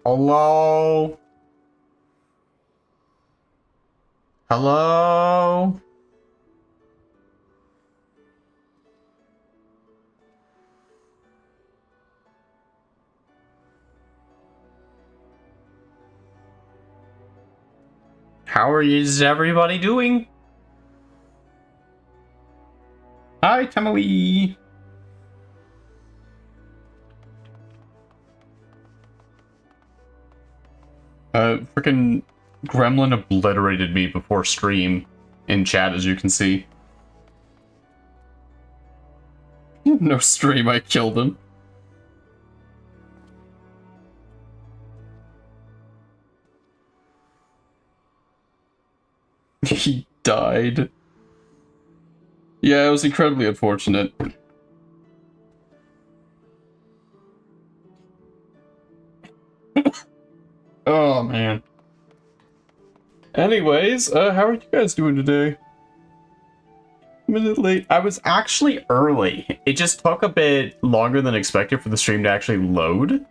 Hello? Hello? Is everybody doing? Hi, Tamali. Frickin' Gremlin obliterated me before stream in chat, as you can see. No stream, I killed him. He died. Yeah, it was incredibly unfortunate. Oh, man. Anyways, how are you guys doing today? A minute late. I was actually early. It just took a bit longer than expected for the stream to actually load.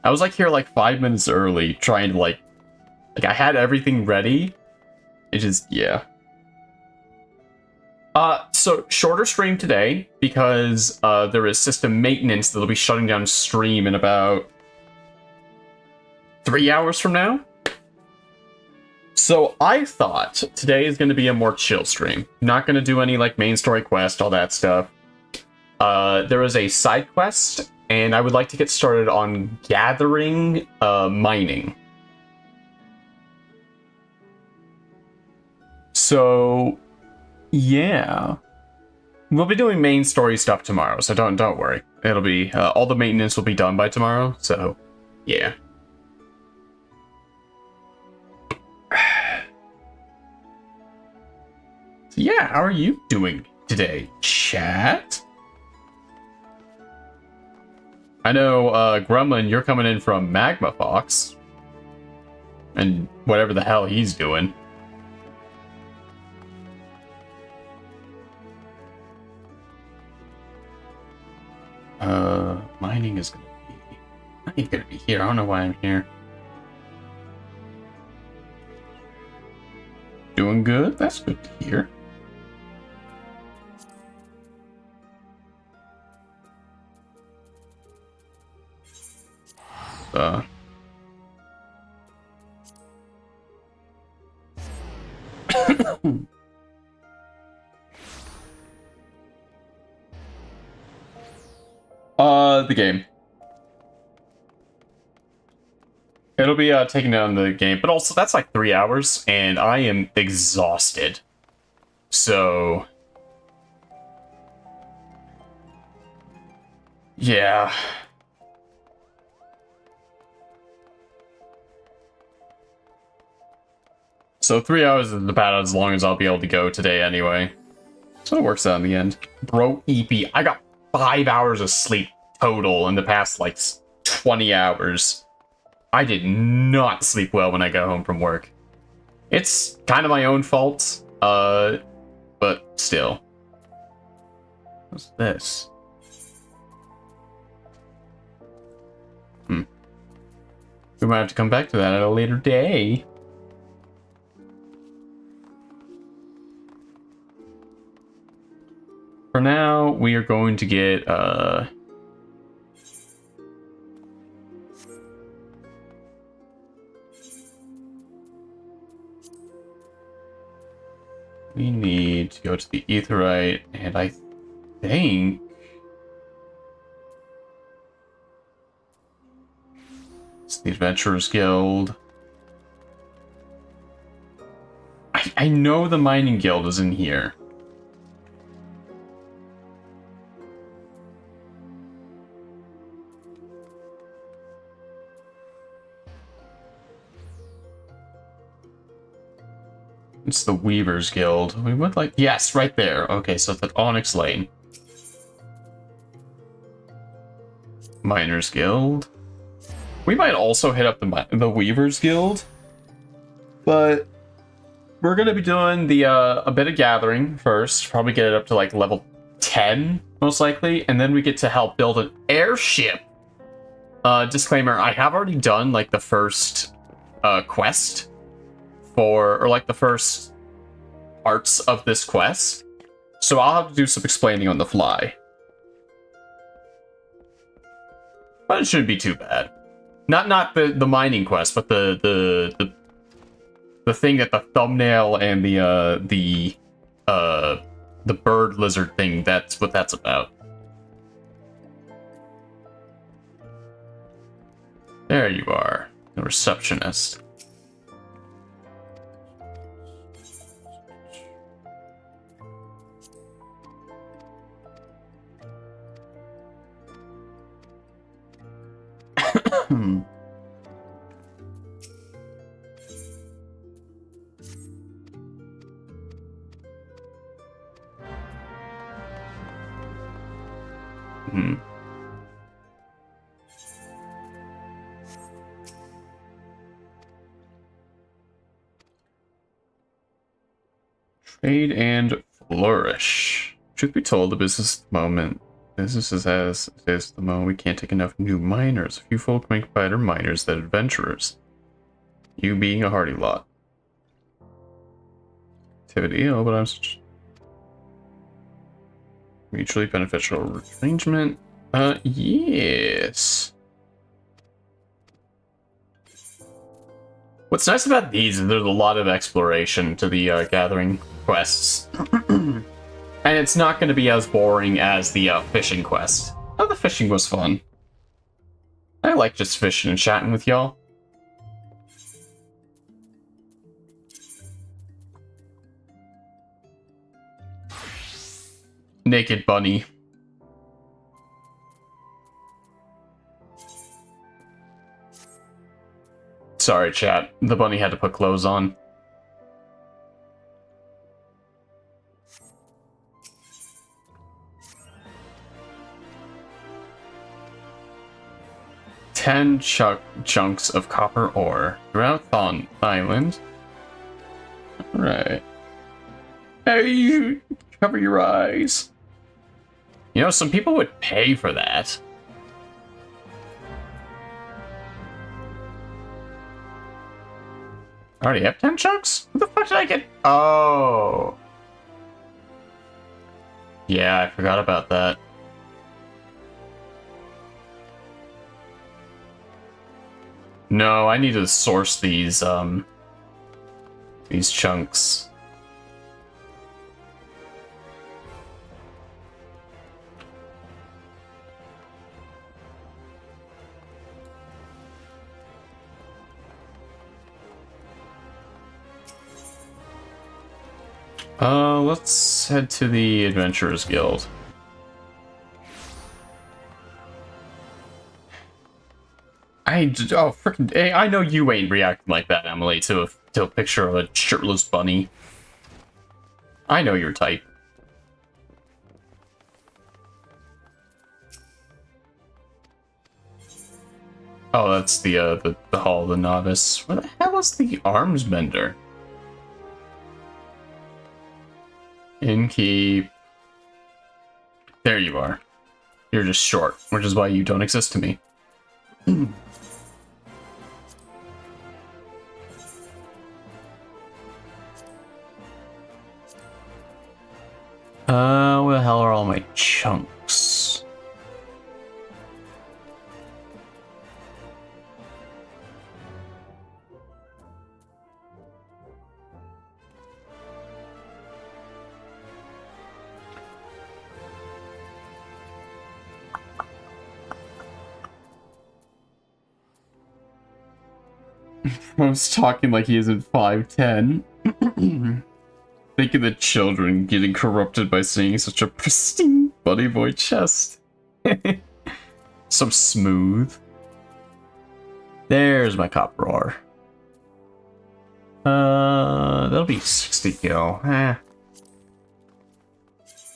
I was like here like 5 minutes early, trying to like I had everything ready. It just, yeah. So shorter stream today because there is system maintenance that'll be shutting down stream in about 3 hours from now. So I thought today is going to be a more chill stream. Not going to do any like main story quest, all that stuff. There is a side quest, and I would like to get started on gathering mining. So yeah, we'll be doing main story stuff tomorrow, so don't worry. It'll be all the maintenance will be done by tomorrow. So yeah. So yeah, how are you doing today, chat? I know, Gremlin, you're coming in from Magma Fox. And whatever the hell he's doing. Mining is gonna be... I ain't gonna be here, I don't know why I'm here. Doing good? That's good to hear. The game. It'll be taking down the game, but also that's like 3 hours, and I am exhausted. So yeah. So 3 hours is about as long as I'll be able to go today anyway. So it works out in the end. Bro, EP, I got 5 hours of sleep total in the past, like, 20 hours. I did not sleep well when I got home from work. It's kind of my own fault, but still. What's this? We might have to come back to that at a later day. For now, we are going to get, we need to go to the Aetheryte, and I think... it's the Adventurers Guild. I know the Mining Guild is in here. It's the Weavers Guild. We would like... yes, right there. Okay, so it's at Onyx Lane. Miners Guild. We might also hit up the Weavers Guild. But we're going to be doing the a bit of gathering first. Probably get it up to like level 10, most likely. And then we get to help build an airship. Disclaimer, I have already done, like, the first, quest or, like, the first parts of this quest. So I'll have to do some explaining on the fly. But it shouldn't be too bad. Not the mining quest, but the thing that the thumbnail and the bird lizard thing, that's what that's about. There you are, the receptionist. Trade and flourish. Truth be told, the business is as it is at the moment. We can't take enough new miners. A few folk make better miners than adventurers. You being a hardy lot. Activity, oh, but I'm such... Mutually beneficial arrangement. Yes. What's nice about these is there's a lot of exploration to the gathering quests. And it's not going to be as boring as the fishing quest. Oh, the fishing was fun. I like just fishing and chatting with y'all. Naked bunny. Sorry, chat. The bunny had to put clothes on. Ten chunks of copper ore throughout Thon Island. Alright. Hey, you cover your eyes. You know, some people would pay for that. I already have 10 chunks? What the fuck did I get? Oh. Yeah, I forgot about that. No, I need to source these chunks. Let's head to the Adventurers Guild. Oh, frickin' hey, I know you ain't reacting like that, Emily, to a picture of a shirtless bunny. I know your type. Oh, that's the Hall of the Novice. Where the hell is the arms bender? Innkeep. There you are. You're just short, which is why you don't exist to me. Where the hell are all my chunks? I was talking like he isn't 5'10". Think of the children getting corrupted by seeing such a pristine bunny boy chest. So smooth. There's my copper ore. That'll be 60 gil.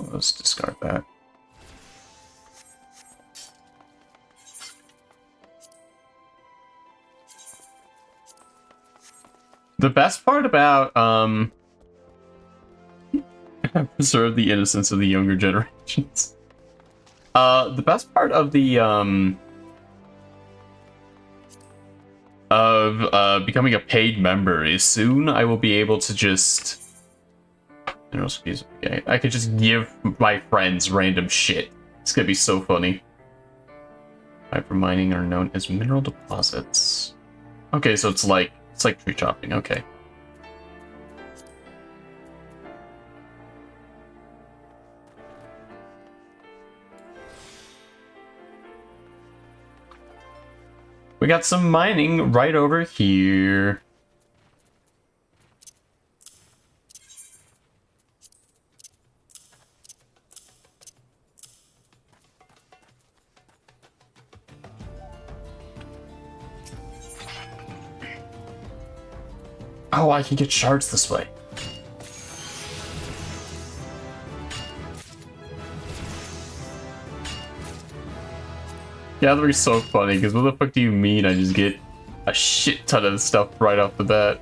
Let's discard that. The best part about, preserve the innocence of the younger generations. The best part of the of becoming a paid member is soon I will be able to just... Okay, I could just give my friends random shit. It's gonna be so funny. Type for mining are known as mineral deposits. Okay, so it's like tree chopping. Okay. We got some mining right over here. Oh, I can get shards this way. Gathering's so funny, because what the fuck do you mean I just get a shit ton of stuff right off the bat?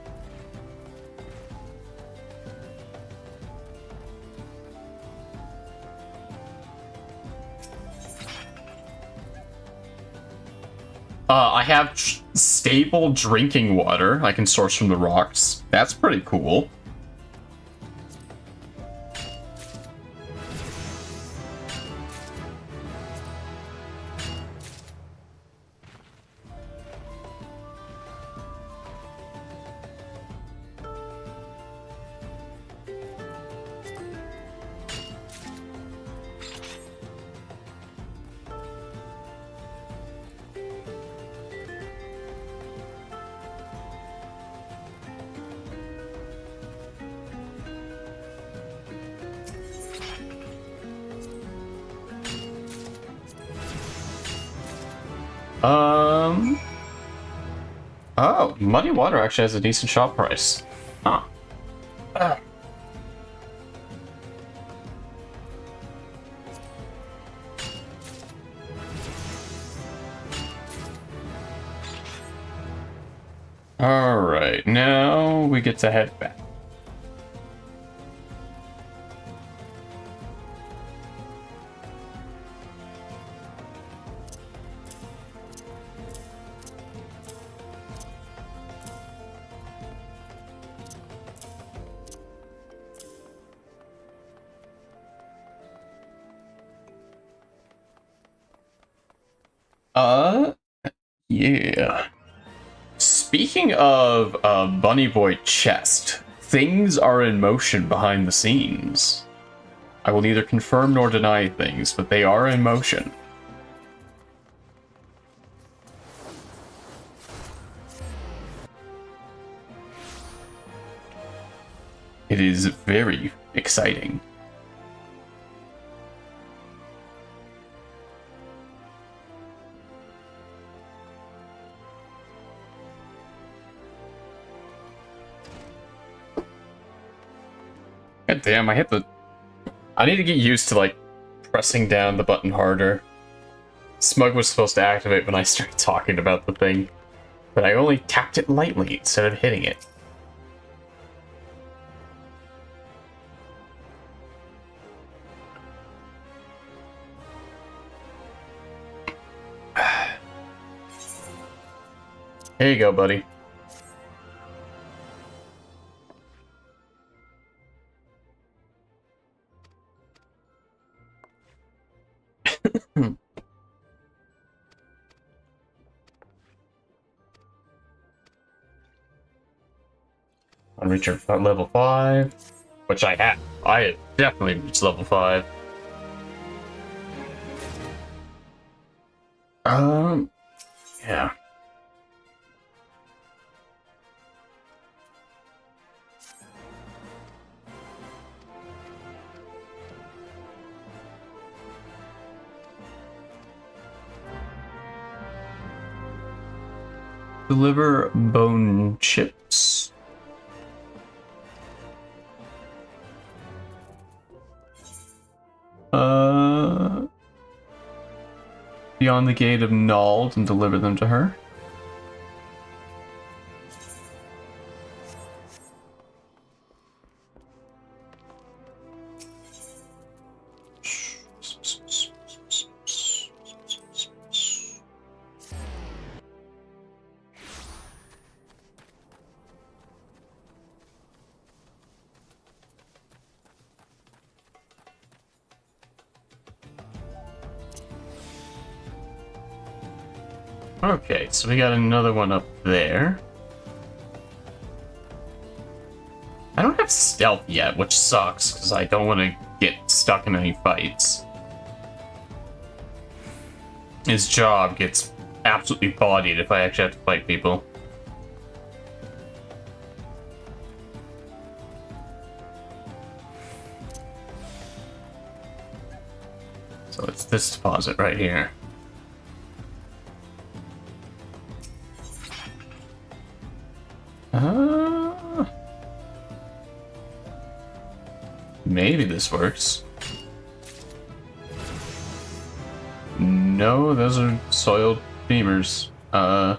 I have stable drinking water I can source from the rocks. That's pretty cool. Oh, muddy water actually has a decent shop price. Huh. Alright, now we get to head back. Yeah. Speaking of Bunny Boy chest, things are in motion behind the scenes. I will neither confirm nor deny things, but they are in motion. It is very exciting. God damn, I need to get used to, like, pressing down the button harder. Smug was supposed to activate when I started talking about the thing, but I only tapped it lightly instead of hitting it. Here you go, buddy. I'll reach level 5, which I have. I had definitely reached level 5. Yeah. Deliver bone chips. Beyond the gate of Nald and deliver them to her. Okay, so we got another one up there. I don't have stealth yet, which sucks, because I don't want to get stuck in any fights. His job gets absolutely bodied if I actually have to fight people. So it's this deposit right here. Maybe this works. No, those are soiled beamers. I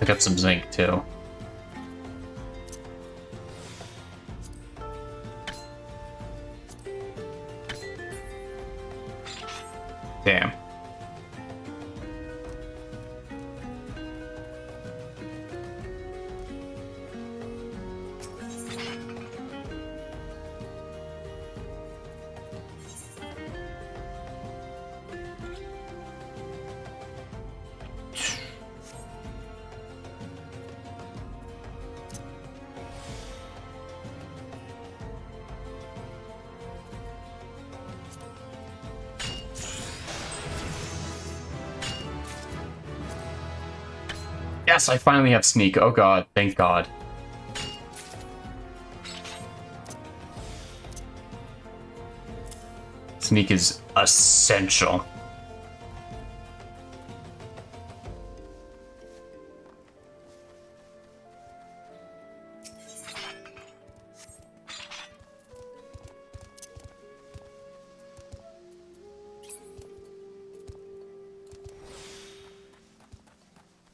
got some zinc too. Damn. Yes, I finally have sneak. Oh god, thank god. Sneak is essential.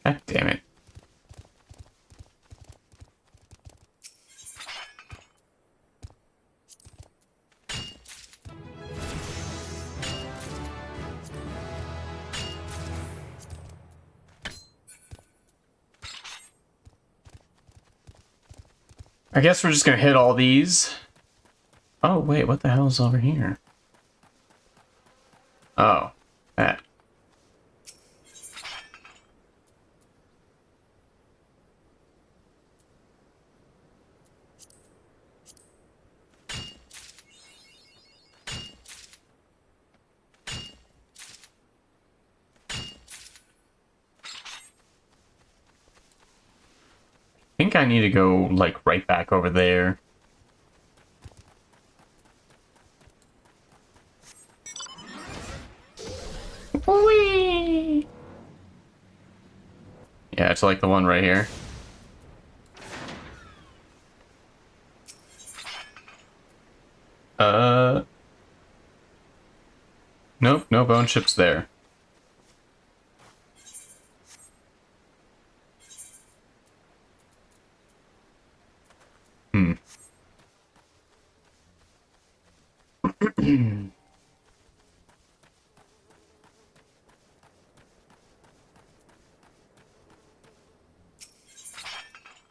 God damn it. I guess we're just gonna hit all these. Oh, wait, what the hell is over here? Oh, that. I think I need to go, like, right back over there. Whee! Yeah, it's like the one right here. Nope, no bone chips there.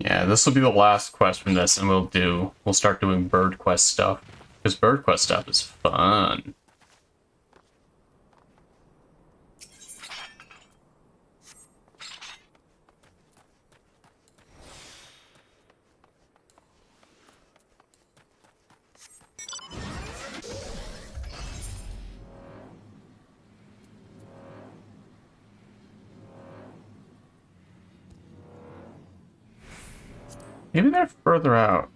Yeah, this will be the last quest from this, and we'll start doing bird quest stuff. Because bird quest stuff is fun. Maybe they're further out.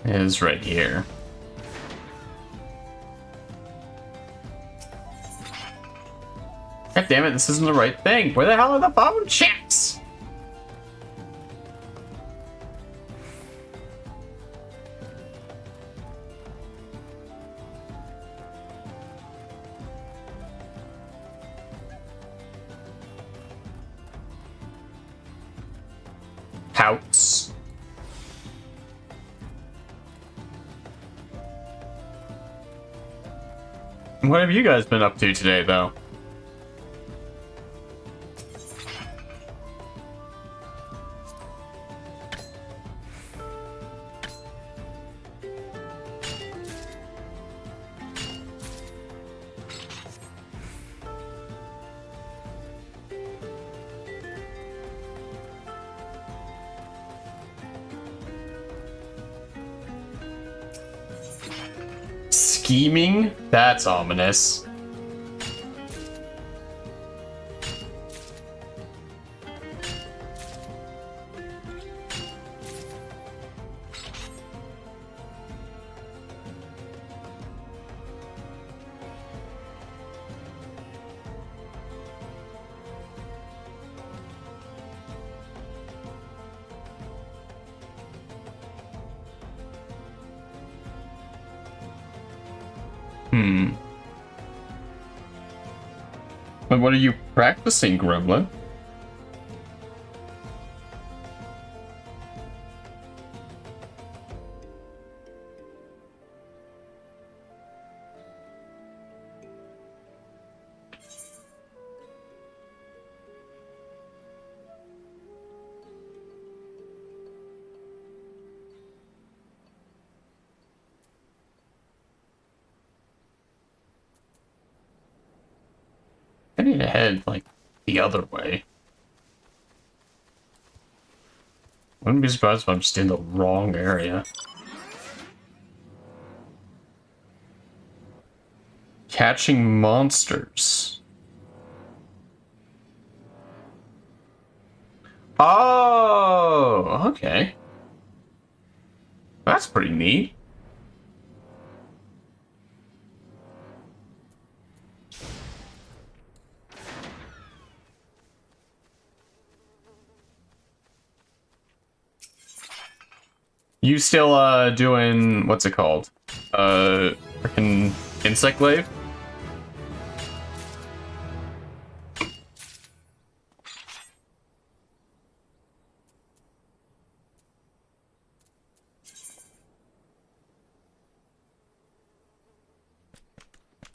It is right here. God damn it, this isn't the right thing. Where the hell are the bone chips? Pouts. What have you guys been up to today, though? scheming? That's ominous. But what are you practicing, Gremlin? I need to head, like, the other way. Wouldn't be surprised if I'm just in the wrong area. Catching monsters. Oh, okay. That's pretty neat. You still doing what's it called? Frickin' insect glaive?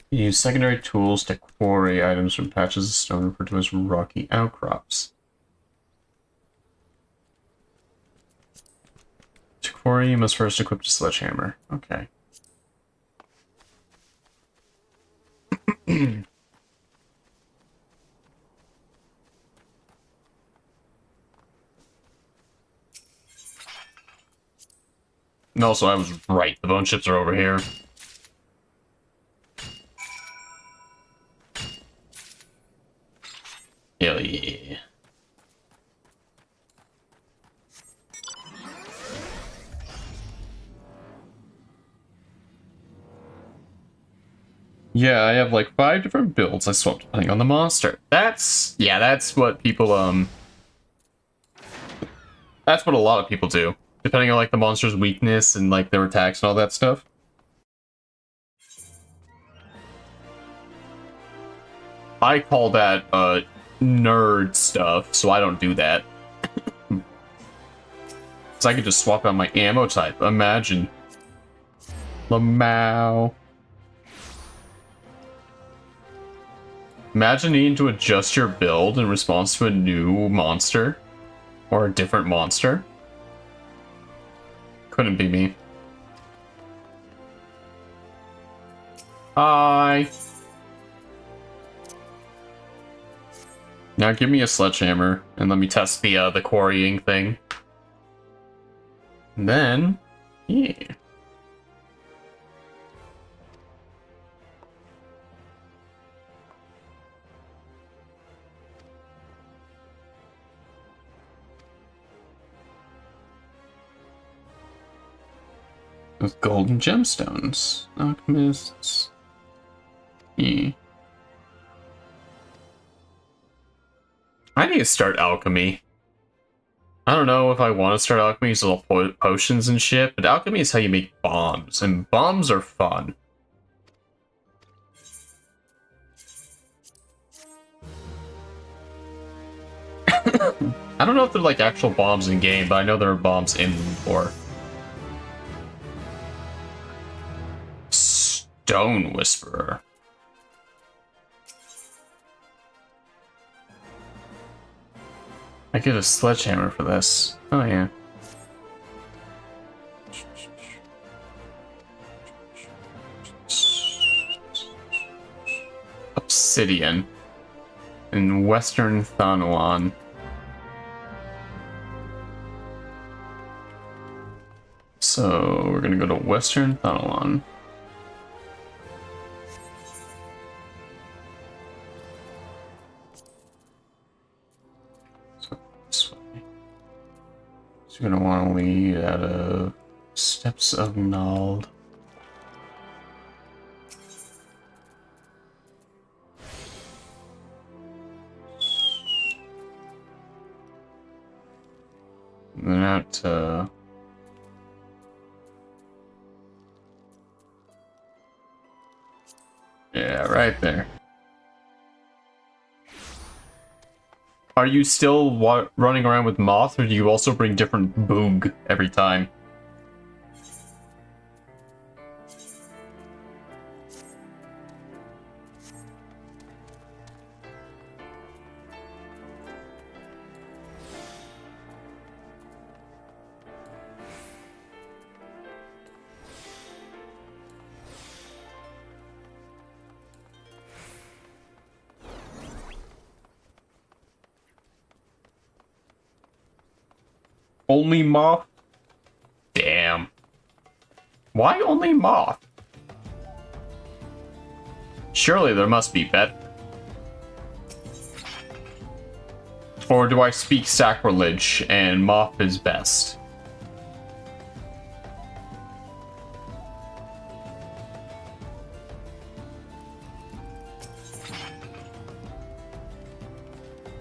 Use secondary tools to quarry items from patches of stone referred to as rocky outcrops. To quarry, you must first equip a sledgehammer. Okay. And also, I was right. The bone chips are over here. Hell yeah. Yeah, I have like 5 different builds I swapped depending on the monster. That's what people that's what a lot of people do. Depending on like the monster's weakness and like their attacks and all that stuff. I call that nerd stuff, so I don't do that. So I could just swap out my ammo type. Imagine. Lamau. Imagine needing to adjust your build in response to a new monster. Or a different monster. Couldn't be me. Hi. Now give me a sledgehammer and let me test the quarrying thing. And then, yeah. With golden gemstones. Alchemists. Yeah. I need to start alchemy. I don't know if I want to start alchemy, so I'll potions and shit, but alchemy is how you make bombs, and bombs are fun. I don't know if they're like actual bombs in game, but I know there are bombs in lore. Stone Whisperer. I get a sledgehammer for this. Oh yeah. Obsidian. In Western Thanalan. So we're gonna go to Western Thanalan. So you're gonna want to lead out of Steps of Nald. And then out to... yeah, right there. Are you still running around with Moth, or do you also bring different Boog every time? Only Moth? Damn. Why only Moth? Surely there must be better. Or do I speak sacrilege and Moth is best?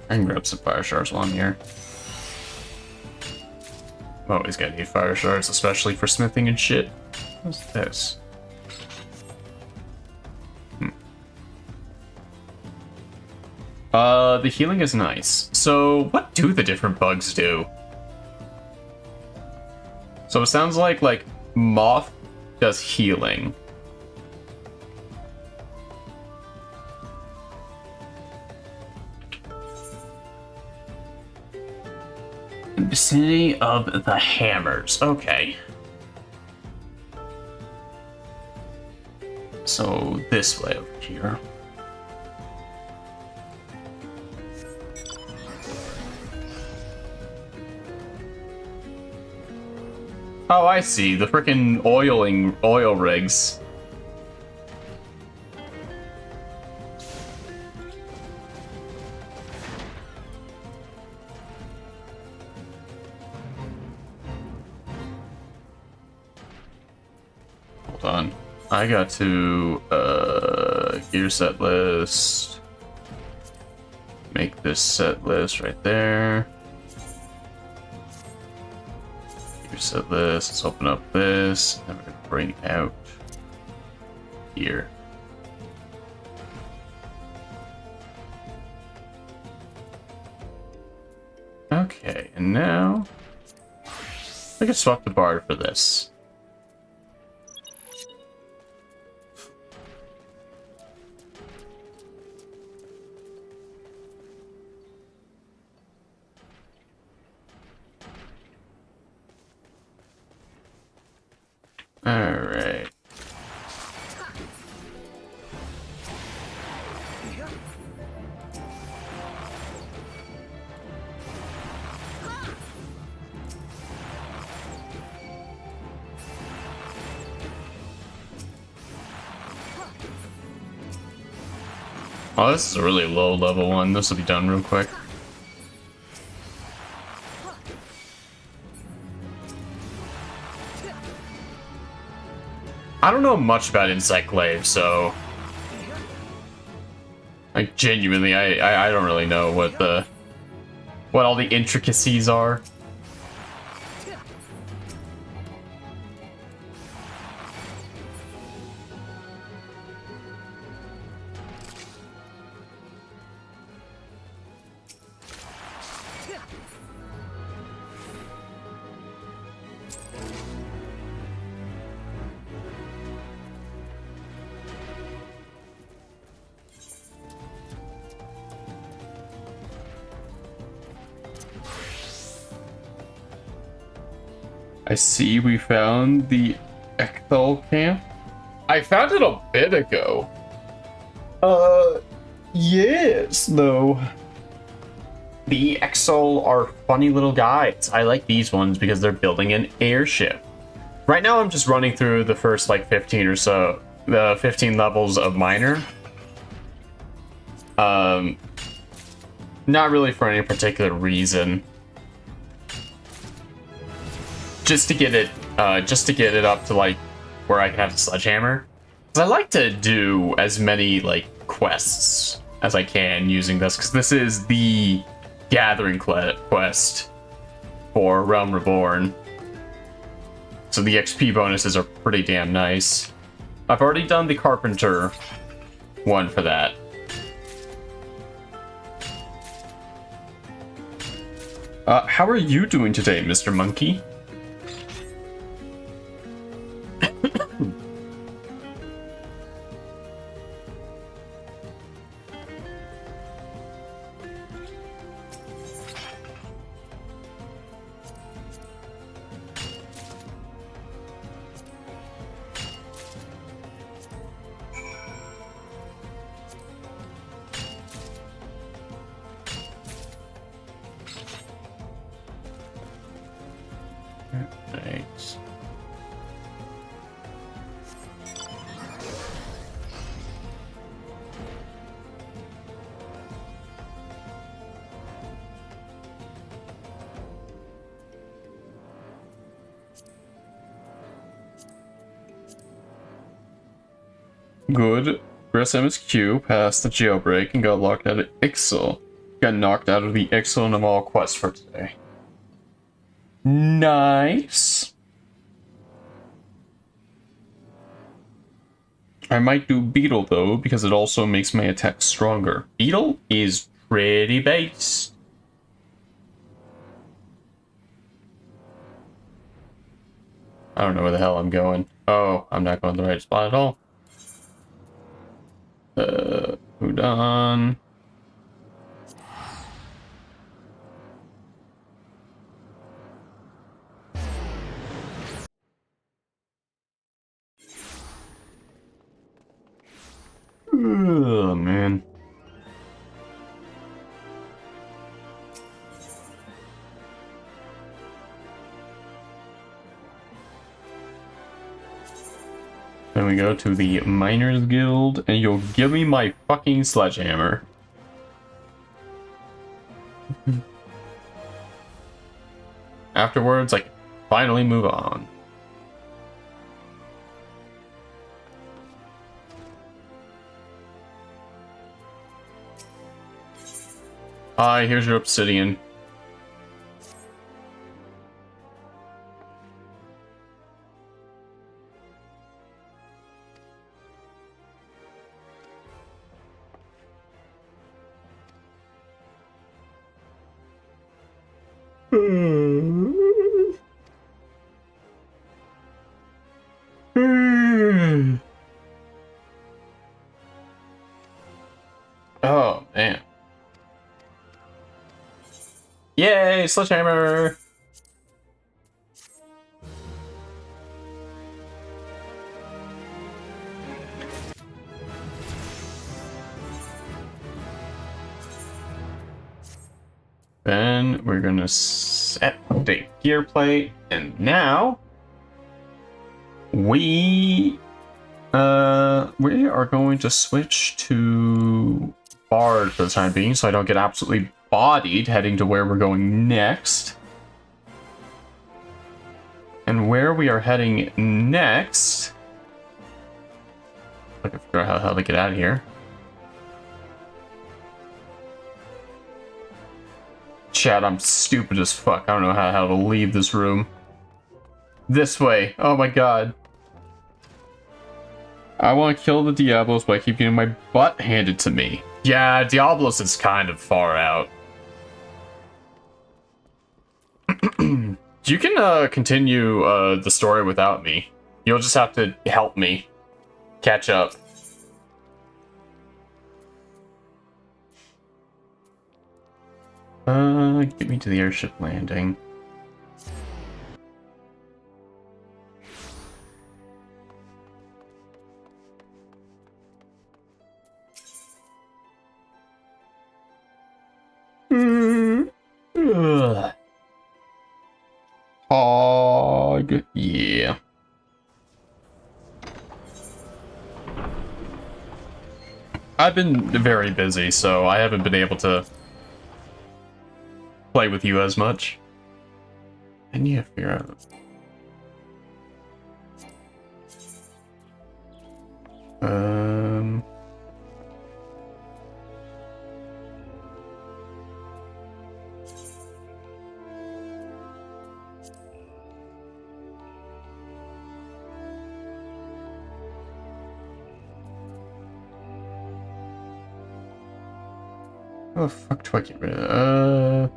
I can grab some fire shards while I'm here. Always gonna need fire shards, especially for smithing and shit. What's this? The healing is nice. So, what do the different bugs do? So it sounds like Moth does healing. Vicinity of the hammers. Okay. So this way over here. Oh, I see. The frickin' oil rigs. Hold on. I got to gear set list. Make this set list right there. Set this, let's open up this, and we're gonna bring out here. Okay, and now I can swap the bard for this. Alright. Oh, this is a really low level one. This will be done real quick. I don't know much about Insectglaive, so like genuinely, I don't really know what all the intricacies are. I see we found the Ecthal camp. I found it a bit ago. Yes, though. The Exol are funny little guys. I like these ones because they're building an airship. Right now I'm just running through the first like 15 or so, the 15 levels of minor. Not really for any particular reason. just to get it up to like where I can have a sledgehammer. Because I like to do as many like quests as I can using this, because this is the gathering quest for Realm Reborn. So the XP bonuses are pretty damn nice. I've already done the Carpenter one for that. How are you doing today, Mr. Monkey? Thanks. Good. Chris MSQ passed the jailbreak and got locked out of Ixel. Got knocked out of the Ixel and Amal quest for today. Nice. I might do Beetle though, because it also makes my attack stronger. Beetle is pretty base. I don't know where the hell I'm going. Oh, I'm not going to the right spot at all. Udon. Oh, man. Then we go to the Miners Guild, and you'll give me my fucking sledgehammer. Afterwards, I can finally move on. Hi, here's your obsidian. Oh, man. Yay, sledgehammer! Then we're gonna set the gear plate, and now we are going to switch to Bard for the time being, so I don't get absolutely bodied heading to where we're going next. And where we are heading next, I can figure out how to get out of here. Chat, I'm stupid as fuck. I don't know how to leave this room. This way. Oh my god. I want to kill the Diablos, but I keep getting my butt handed to me. Yeah, Diablos is kind of far out. You can continue the story without me. You'll just have to help me catch up. Get me to the airship landing. Hog, yeah. I've been very busy, so I haven't been able to play with you as much. I need to figure out Um... Oh, fuck do I get rid of?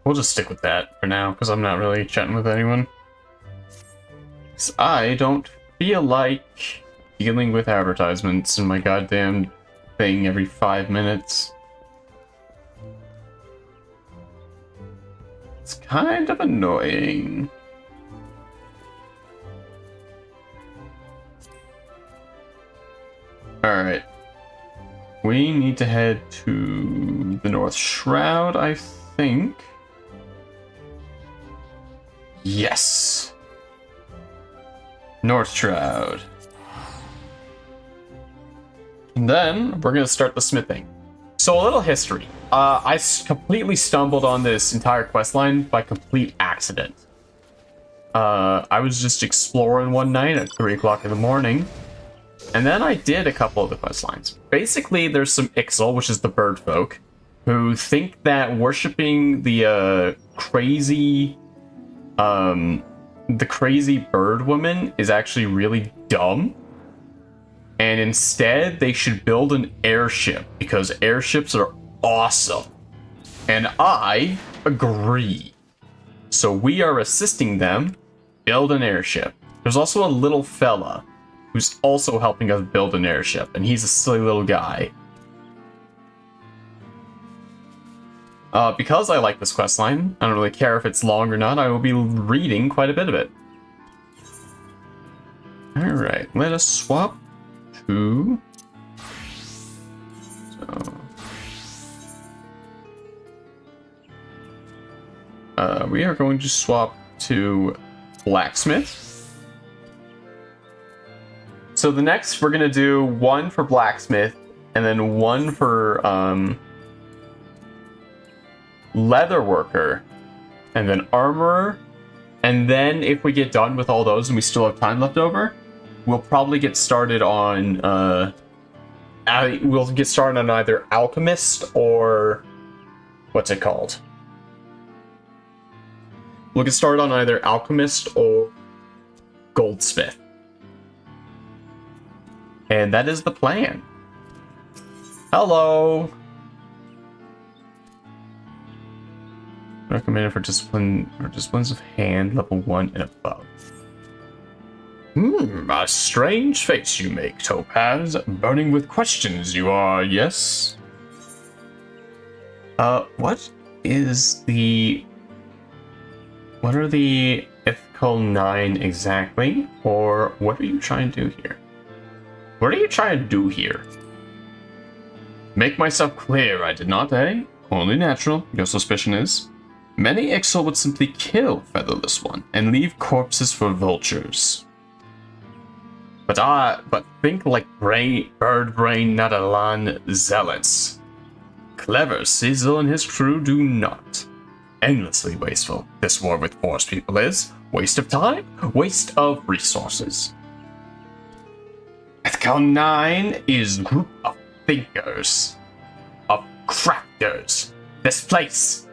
We'll just stick with that for now, because I'm not really chatting with anyone. I don't feel like dealing with advertisements in my goddamn thing every 5 minutes. It's kind of annoying. Alright. We need to head to the North Shroud, I think. Yes! North Shroud. And then we're gonna start the smithing. So a little history. I completely stumbled on this entire questline by complete accident. I was just exploring one night at 3 o'clock in the morning, and then I did a couple of the questlines. Basically, there's some Ixal, which is the bird folk, who think that worshipping the crazy bird woman is actually really dumb, and instead they should build an airship because airships are awesome. And I agree. So we are assisting them build an airship. There's also a little fella who's also helping us build an airship, and he's a silly little guy. Because I like this questline, I don't really care if it's long or not, I will be reading quite a bit of it. Alright, let us swap to... we are going to swap to blacksmith. So the next, we're going to do one for blacksmith, and then one for leather worker, and then armorer, and then if we get done with all those and we still have time left over, we'll probably get started on we'll get started on either alchemist or what's it called? We'll get started on either alchemist or goldsmith. And that is the plan. Hello. Recommended for discipline or disciplines of hand, level 1 and above. A strange face you make, Topaz. Burning with questions you are, yes? What are the ethical 9 exactly? Or what are you trying to do here? What are you trying to do here? Make myself clear, I did not, eh? Only natural, your suspicion is. Many Ixal would simply kill Featherless One and leave corpses for vultures. But think like bird brain Nadalan zealots. Clever Cecil and his crew do not. Endlessly wasteful, this war with forest people is. Waste of time, waste of resources. Ethical 9 is a group of thinkers, of crafters. This place,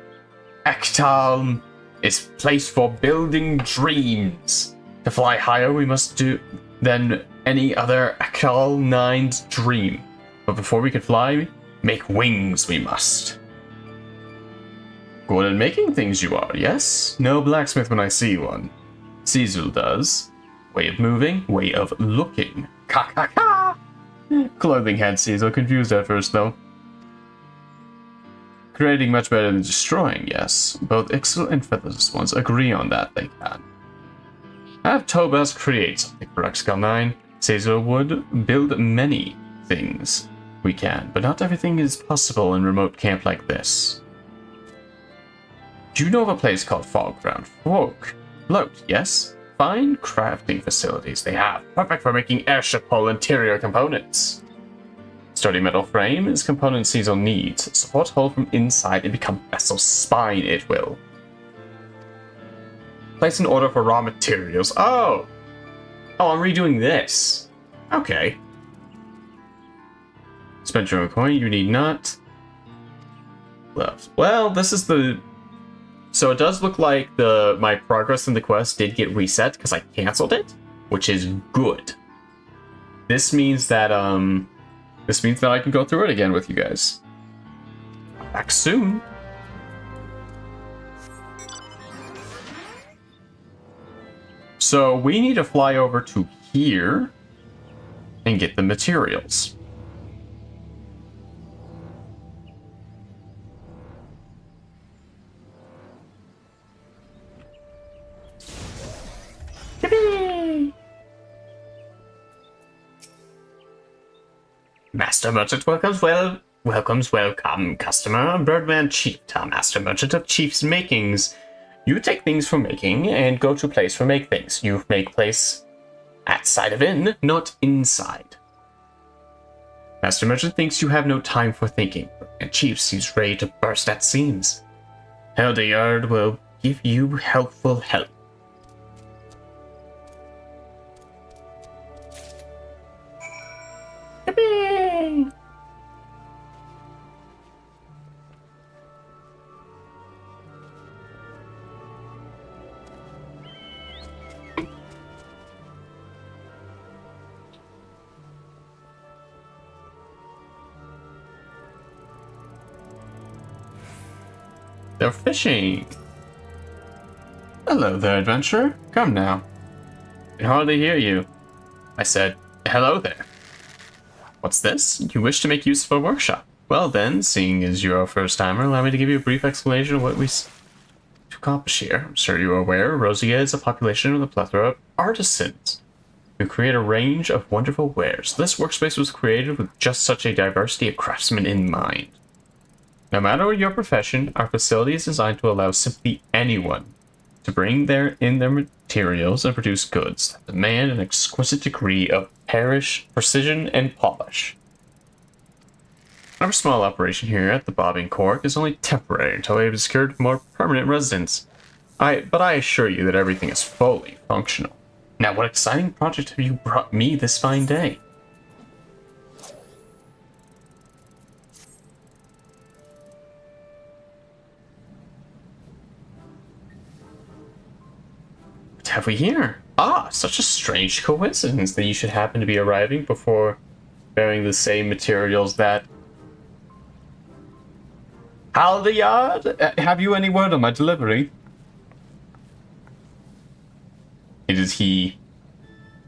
Ektal, is place for building dreams. To fly higher, we must do than any other Ektal 9's dream. But before we can fly, make wings we must. Good at making things you are, yes? No blacksmith when I see one. Cecil does. Way of moving, way of looking. Ka ka ka! Clothing had Cecil confused at first, though. Creating much better than destroying, yes. Both Ixal and Featherless Ones agree on that they can. Have Topaz create something for Excal 9. Cecil would build many things we can, but not everything is possible in remote camp like this. Do you know of a place called Foreground Float, yes? Fine crafting facilities they have, perfect for making airship hull interior components. Sturdy metal frame is component Cecil needs. Support hull from inside and become vessel spine, it will. Place an order for raw materials. Oh! Oh, I'm redoing this. Okay. Spend your own coin, you need not. Well, this is the... So it does look like my progress in the quest did get reset because I canceled it, which is good. This means that I can go through it again with you guys. Back soon. So we need to fly over to here and get the materials. Master Merchant welcomes welcome, customer. Birdman Chief, Master Merchant of Chief's Makings. You take things for making and go to place for make things. You make place at side of inn, not inside. Master Merchant thinks you have no time for thinking, and Chief seems ready to burst at seams. Hildeyard will give you helpful help. Yippee! They're fishing. Hello there, adventurer. Come now. I can hardly hear you. I said, hello there. What's this? You wish to make use of a workshop. Well then, seeing as you're a first-timer, allow me to give you a brief explanation of what we to accomplish here. I'm sure you are aware, Rosia is a population with a plethora of artisans who create a range of wonderful wares. This workspace was created with just such a diversity of craftsmen in mind. No matter your profession, our facility is designed to allow simply anyone to bring their materials and produce goods that demand an exquisite degree of precision and polish. Our small operation here at the Bobbing Cork is only temporary until we have secured more permanent residence. But I assure you that everything is fully functional. Now, what exciting project have you brought me this fine day? What have we here? Ah, such a strange coincidence that you should happen to be arriving before bearing the same materials that... Haldeyard, have you any word on my delivery? It is he.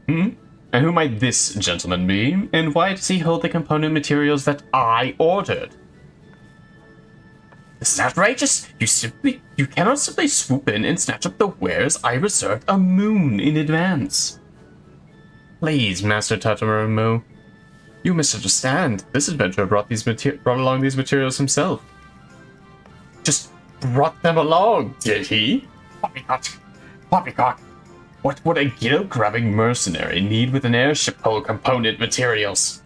And who might this gentleman be? And why does he hold the component materials that I ordered? This is outrageous! You cannot simply swoop in and snatch up the wares I reserved a moon in advance. Please, Master Tatarumu, you misunderstand. This adventurer brought along these materials himself. Just brought them along, did he? Poppycock! What would a guild-grabbing mercenary need with an airship hull component materials?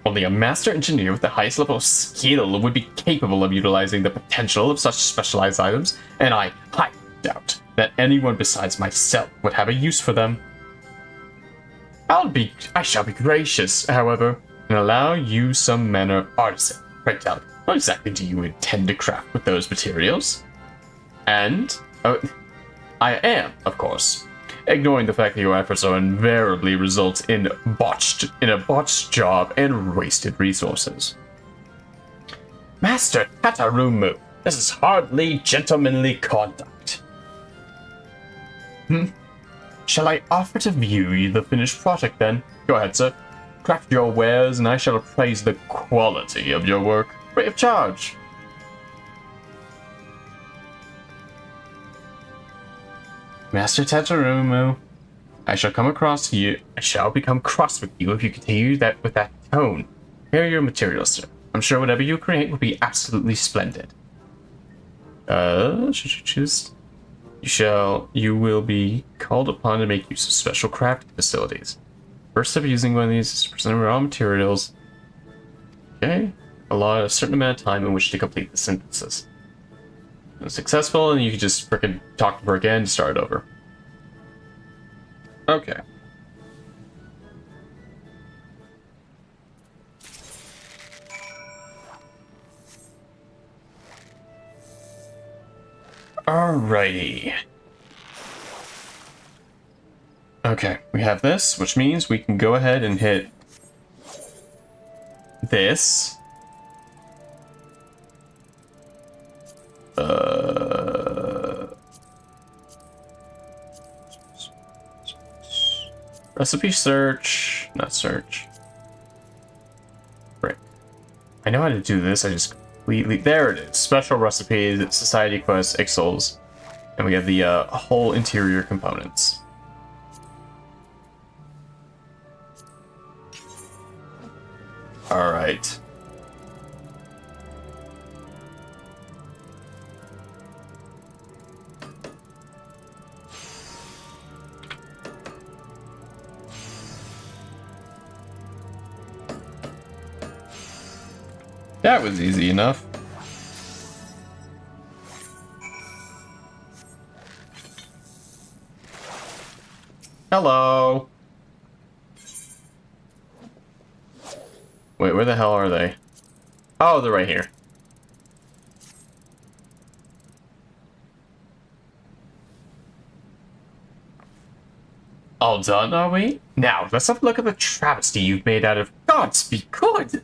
Only a master engineer with the highest level of skill would be capable of utilizing the potential of such specialized items, and I doubt that anyone besides myself would have a use for them. I shall be gracious, however, and allow you some manner of artisan. Pray tell me, what exactly do you intend to craft with those materials? And, I am, of course, ignoring the fact that your efforts are invariably result in a botched job and wasted resources. Master Tatarumu, this is hardly gentlemanly conduct. Shall I offer to view you the finished product then? Go ahead, sir. Craft your wares, and I shall appraise the quality of your work free of charge. Master Tatarumu, I shall become cross with you if you continue with that tone. Here are your materials, sir. I'm sure whatever you create will be absolutely splendid. Should you choose? You will be called upon to make use of special crafting facilities. First step of using one of these is to present raw materials. Okay. Allow a certain amount of time in which to complete the synthesis. When successful, and you can just frickin' talk to her again and start over. Okay. Alrighty. Okay, we have this, which means we can go ahead and hit this. Recipe search, not search. Right. I know how to do this, I just completely... There it is. Special recipes, society quests, Ixels. And we have the whole interior components. Alright. That was easy enough. Hello. Wait, where the hell are they? Oh, they're right here. All done, are we? Now, let's have a look at the travesty you've made out of gods be good.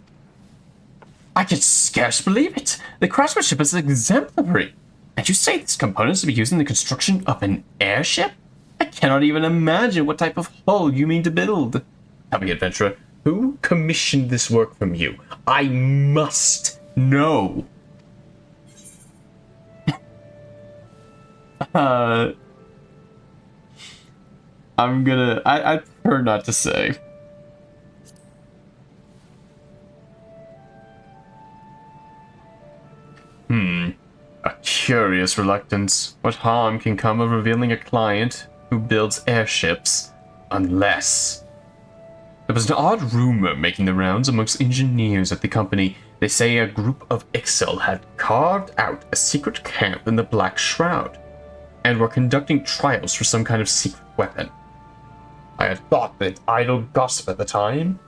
I can scarce believe it. The craftsmanship is exemplary. And you say this component is to be used in the construction of an airship? I cannot even imagine what type of hull you mean to build. Tell me, adventurer, who commissioned this work from you? I must know. I prefer not to say. A curious reluctance. What harm can come of revealing a client who builds airships? Unless... There was an odd rumor making the rounds amongst engineers at the company. They say a group of Ixel had carved out a secret camp in the Black Shroud, and were conducting trials for some kind of secret weapon. I had thought that idle gossip at the time.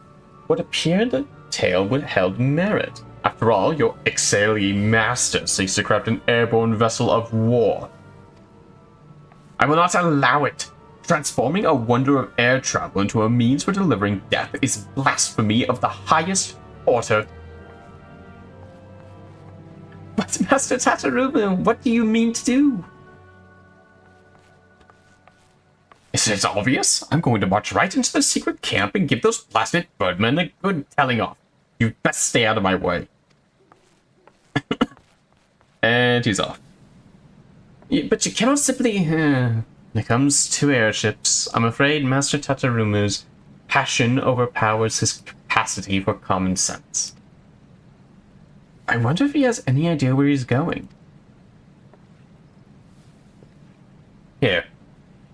What appeared the tale would held merit. After all, your Ixali master seeks to craft an airborne vessel of war. I will not allow it. Transforming a wonder of air travel into a means for delivering death is blasphemy of the highest order. But Master Tatarumu, what do you mean to do? Is it obvious? I'm going to march right into the secret camp and give those blasted birdmen a good telling off. You'd best stay out of my way. And he's off. But you cannot simply... When it comes to airships, I'm afraid Master Tatarumu's passion overpowers his capacity for common sense. I wonder if he has any idea where he's going. Here.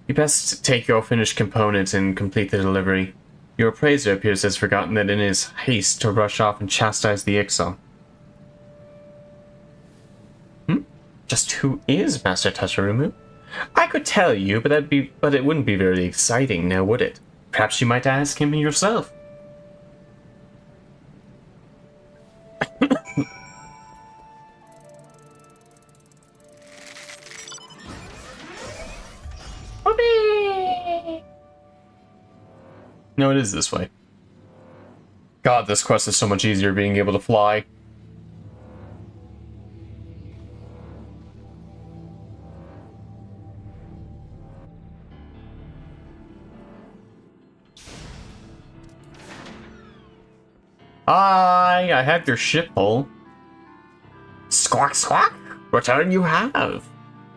You best take your finished components and complete the delivery. Your appraiser appears to have forgotten that in his haste to rush off and chastise the Ixal. Just who is Master Tatarumu? I could tell you, but it wouldn't be very exciting, now would it? Perhaps you might ask him yourself. No, it is this way. God, this quest is so much easier being able to fly. Hi, I have your ship hull. Squawk squawk, what turn you have?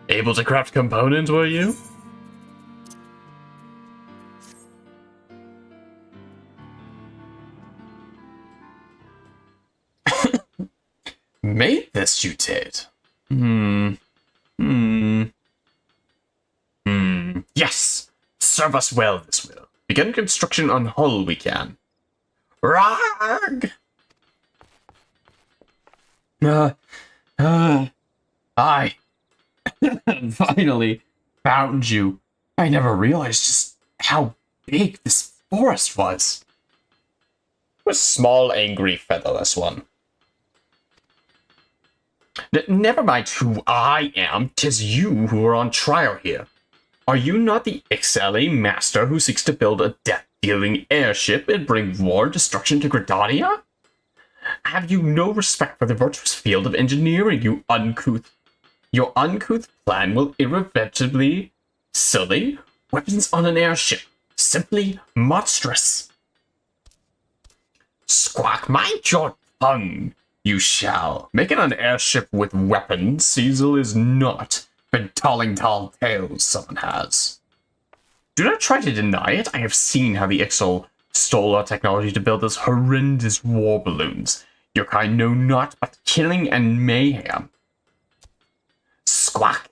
Able to craft components, were you? Made this, you did. Yes! Serve us well, this will. Begin construction on hull we can. Rag! I finally found you. I never realized just how big this forest was. A small, angry, featherless one. Never mind who I am, 'tis you who are on trial here. Are you not the XLA master who seeks to build a death-dealing airship and bring war and destruction to Gridania? Have you no respect for the virtuous field of engineering, you uncouth? Your uncouth plan will irreversibly sully weapons on an airship. Simply monstrous. Squawk, mind your tongue. You shall. Making an airship with weapons, Cecil, is not been telling tall tales someone has. Do not try to deny it. I have seen how the Ixal stole our technology to build those horrendous war balloons. Your kind know not but killing and mayhem. Squawk.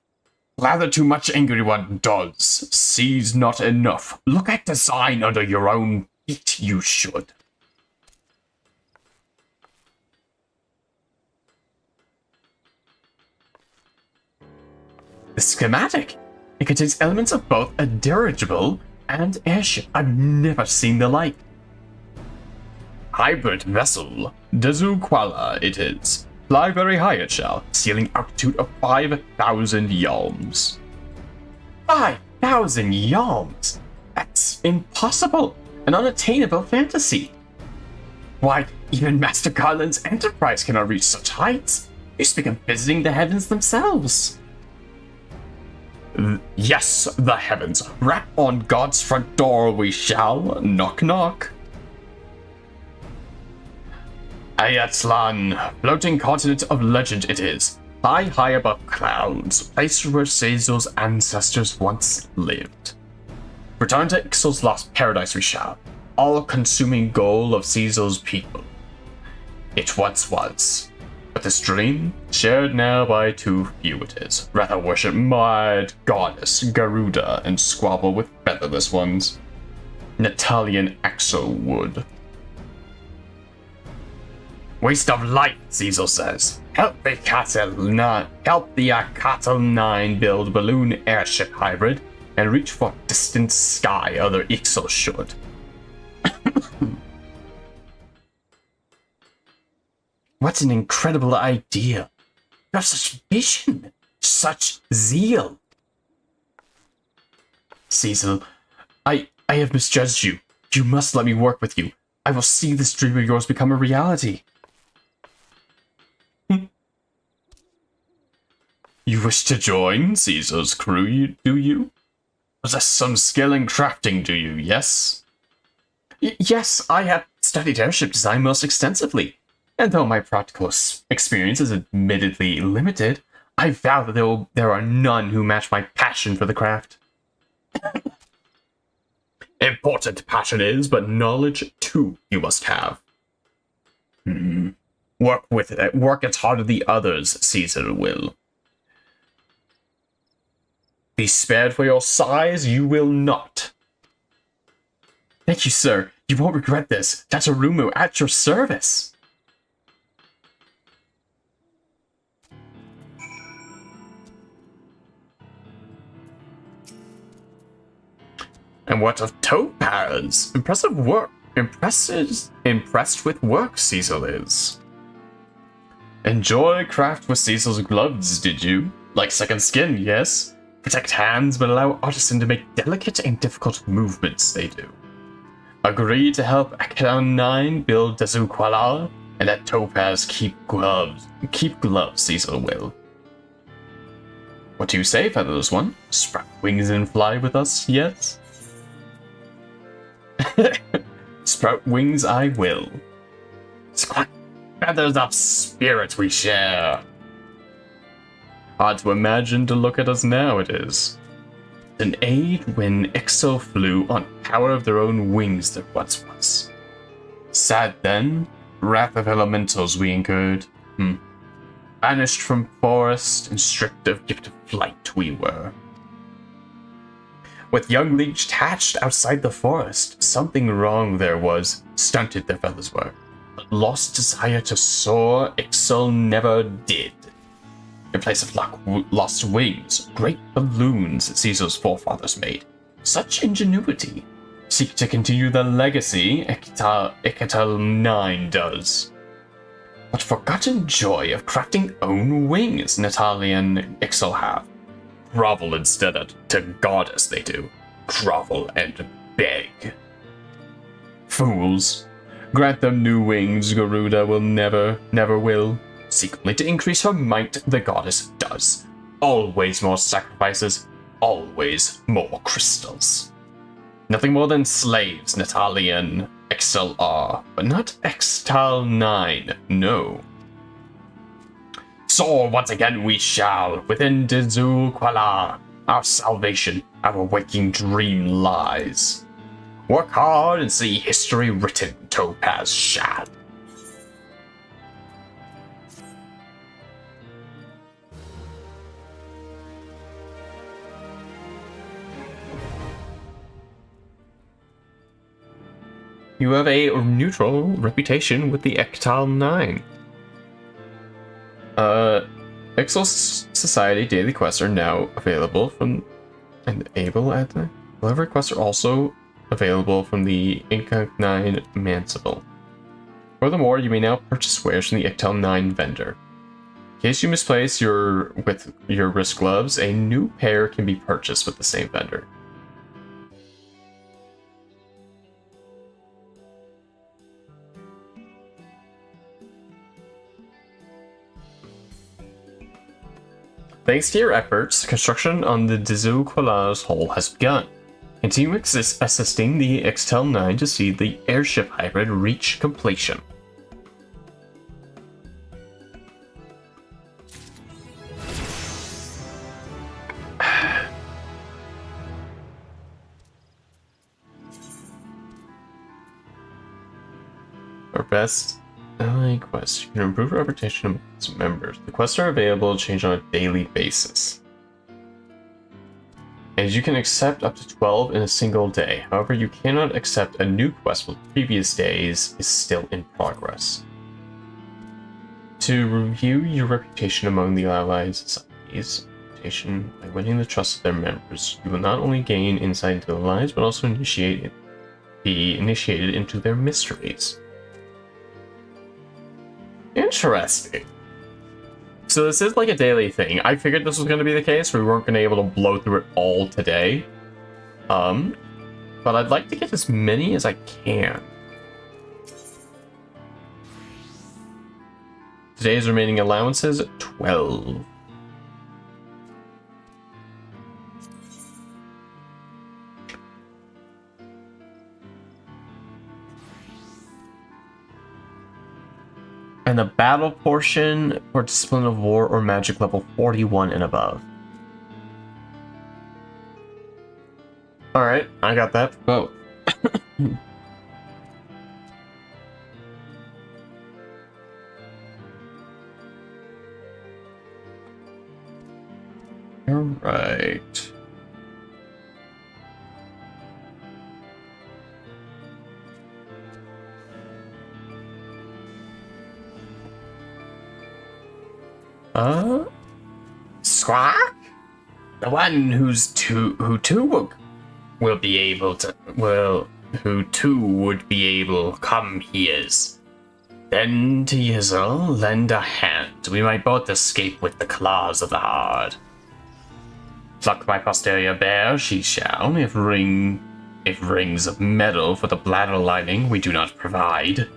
Lather too much, angry one does. Sees not enough. Look at design under your own feet, you should. The schematic. It contains elements of both a dirigible and airship. I've never seen the like. Hybrid vessel. Dezuquala it is. Fly very high it shall. Ceiling altitude of 5,000 yalms. 5,000 yalms? That's impossible. An unattainable fantasy. Why, even Master Garland's Enterprise cannot reach such heights. You speak of visiting the heavens themselves. Yes, the heavens. Rap on God's front door we shall. Knock, knock. Ayatlan, floating continent of legend it is. High, high above clouds, place where Cecil's ancestors once lived. Return to Ixal's lost paradise we shall. All-consuming goal of Cecil's people. It once was. But this dream, shared now by too few it is. Rather worship mad goddess Garuda and squabble with featherless ones. Natalian Axel would. Waste of light, Cecil says. Help the Akatel 9 build balloon airship hybrid and reach for distant sky other Ixal should. What an incredible idea. You have such vision, such zeal. Cecil, I have misjudged you. You must let me work with you. I will see this dream of yours become a reality. You wish to join Cecil's crew, do you? Possess some skill in crafting, do you, yes? Yes, I have studied airship design most extensively. And though my practical experience is admittedly limited, I vow that there are none who match my passion for the craft. Important passion is, but knowledge too you must have. Work with it. Work as hard as the others, Cecil will. Be spared for your size, you will not. Thank you, sir. You won't regret this. Tatarumu at your service. And what of Topaz? Impressive work. Impressed with work, Cecil is. Enjoy craft with Cecil's gloves, did you? Like second skin, yes? Protect hands, but allow artisan to make delicate and difficult movements, they do. Agree to help Akatel 9 build Dezuquala, and let Topaz keep gloves, Cecil will. What do you say, featherless one? Sprout wings and fly with us, yes? Sprout wings I will. Squawk, feathers of spirit we share. Hard to imagine to look at us now, it is. An age when Ixal flew on power of their own wings there once was. Sad then, wrath of elementals we incurred. Banished from forest and stripped of gift of flight we were. With young leech hatched outside the forest, something wrong there was, stunted their feathers were. But lost desire to soar, Ixel never did. In place of luck, lost wings, great balloons Caesar's forefathers made. Such ingenuity. Seek to continue the legacy Icatal 9 does. What forgotten joy of crafting own wings Natalia and Ixel have. Grovel instead to goddess they do. Grovel and beg. Fools. Grant them new wings Garuda will never will. Seek only to increase her might the goddess does. Always more sacrifices, always more crystals. Nothing more than slaves Natalia and Ixel are, but not Extal 9, no. Soar once again we shall, within Dizul Kuala. Our salvation, our waking dream lies. Work hard and see history written, Topaz shall. You have a neutral reputation with the Ectal 9. Exo Society daily quests are now available from and able at the delivery quests are also available from the Inca 9 Mancible. Furthermore, you may now purchase wares from the Ectal 9 vendor. In case you misplace your wrist gloves, a new pair can be purchased with the same vendor. Thanks to your efforts, construction on the Dizu Kuala's hull has begun. Continue assisting the Xtel 9 to see the airship hybrid reach completion. Our best LA quest. You can improve your reputation among its members. The quests are available to change on a daily basis. And you can accept up to 12 in a single day. However, you cannot accept a new quest for previous days is still in progress. To review your reputation among the allied societies, by winning the trust of their members, you will not only gain insight into the alliance, but also be initiated into their mysteries. Interesting. So this is like a daily thing. I figured this was going to be the case. We weren't going to be able to blow through it all today. But I'd like to get as many as I can. Today's remaining allowances, 12. And the battle portion for Discipline of War or Magic level 41 and above. Alright, I got that for both. Alright. Squawk? The one who too would be able come here's. Then to Yizzle, lend a hand. We might both escape with the claws of the hard. Pluck my posterior bare, she shall, if rings of metal for the bladder lining we do not provide.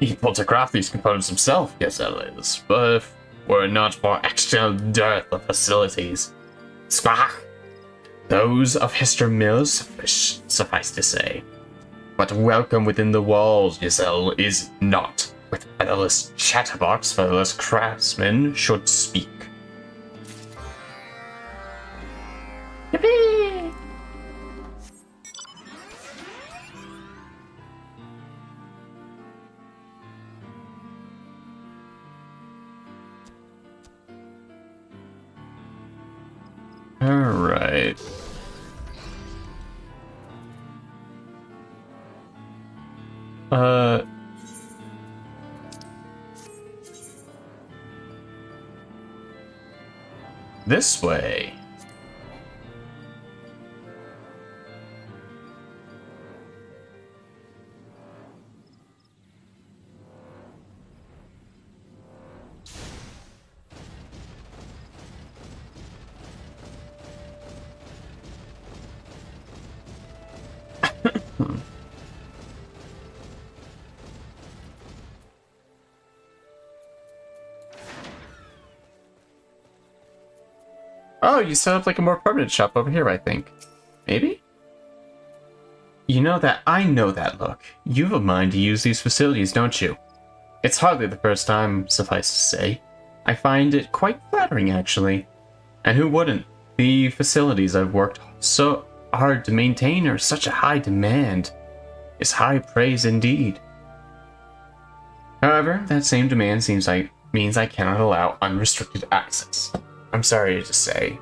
Able to craft these components himself, Yizzle is, but if were it not for external dearth of facilities. Squawk! Those of Hister Mills suffice to say. But welcome within the walls, Yizzle, is not. With featherless chatterbox, featherless craftsmen should speak. Yippee! Alright. This way. Oh, you set up like a more permanent shop over here, I think. Maybe? You know that I know that look. You have a mind to use these facilities, don't you? It's hardly the first time, suffice to say. I find it quite flattering, actually. And who wouldn't? The facilities I've worked so hard to maintain are such a high demand. It's high praise indeed. However, that same demand means I cannot allow unrestricted access. I'm sorry to say.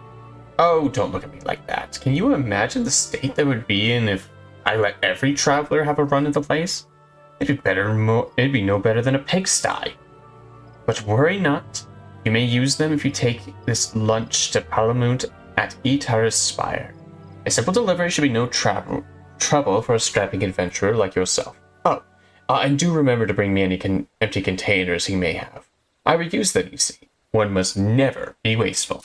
Oh, don't look at me like that. Can you imagine the state that would be in if I let every traveler have a run at the place? It'd be no better than a pigsty. But worry not. You may use them if you take this lunch to Palamute at Itara's Spire. A simple delivery should be no trouble for a strapping adventurer like yourself. Oh, and do remember to bring me any empty containers you may have. I reuse them, you see. One must never be wasteful.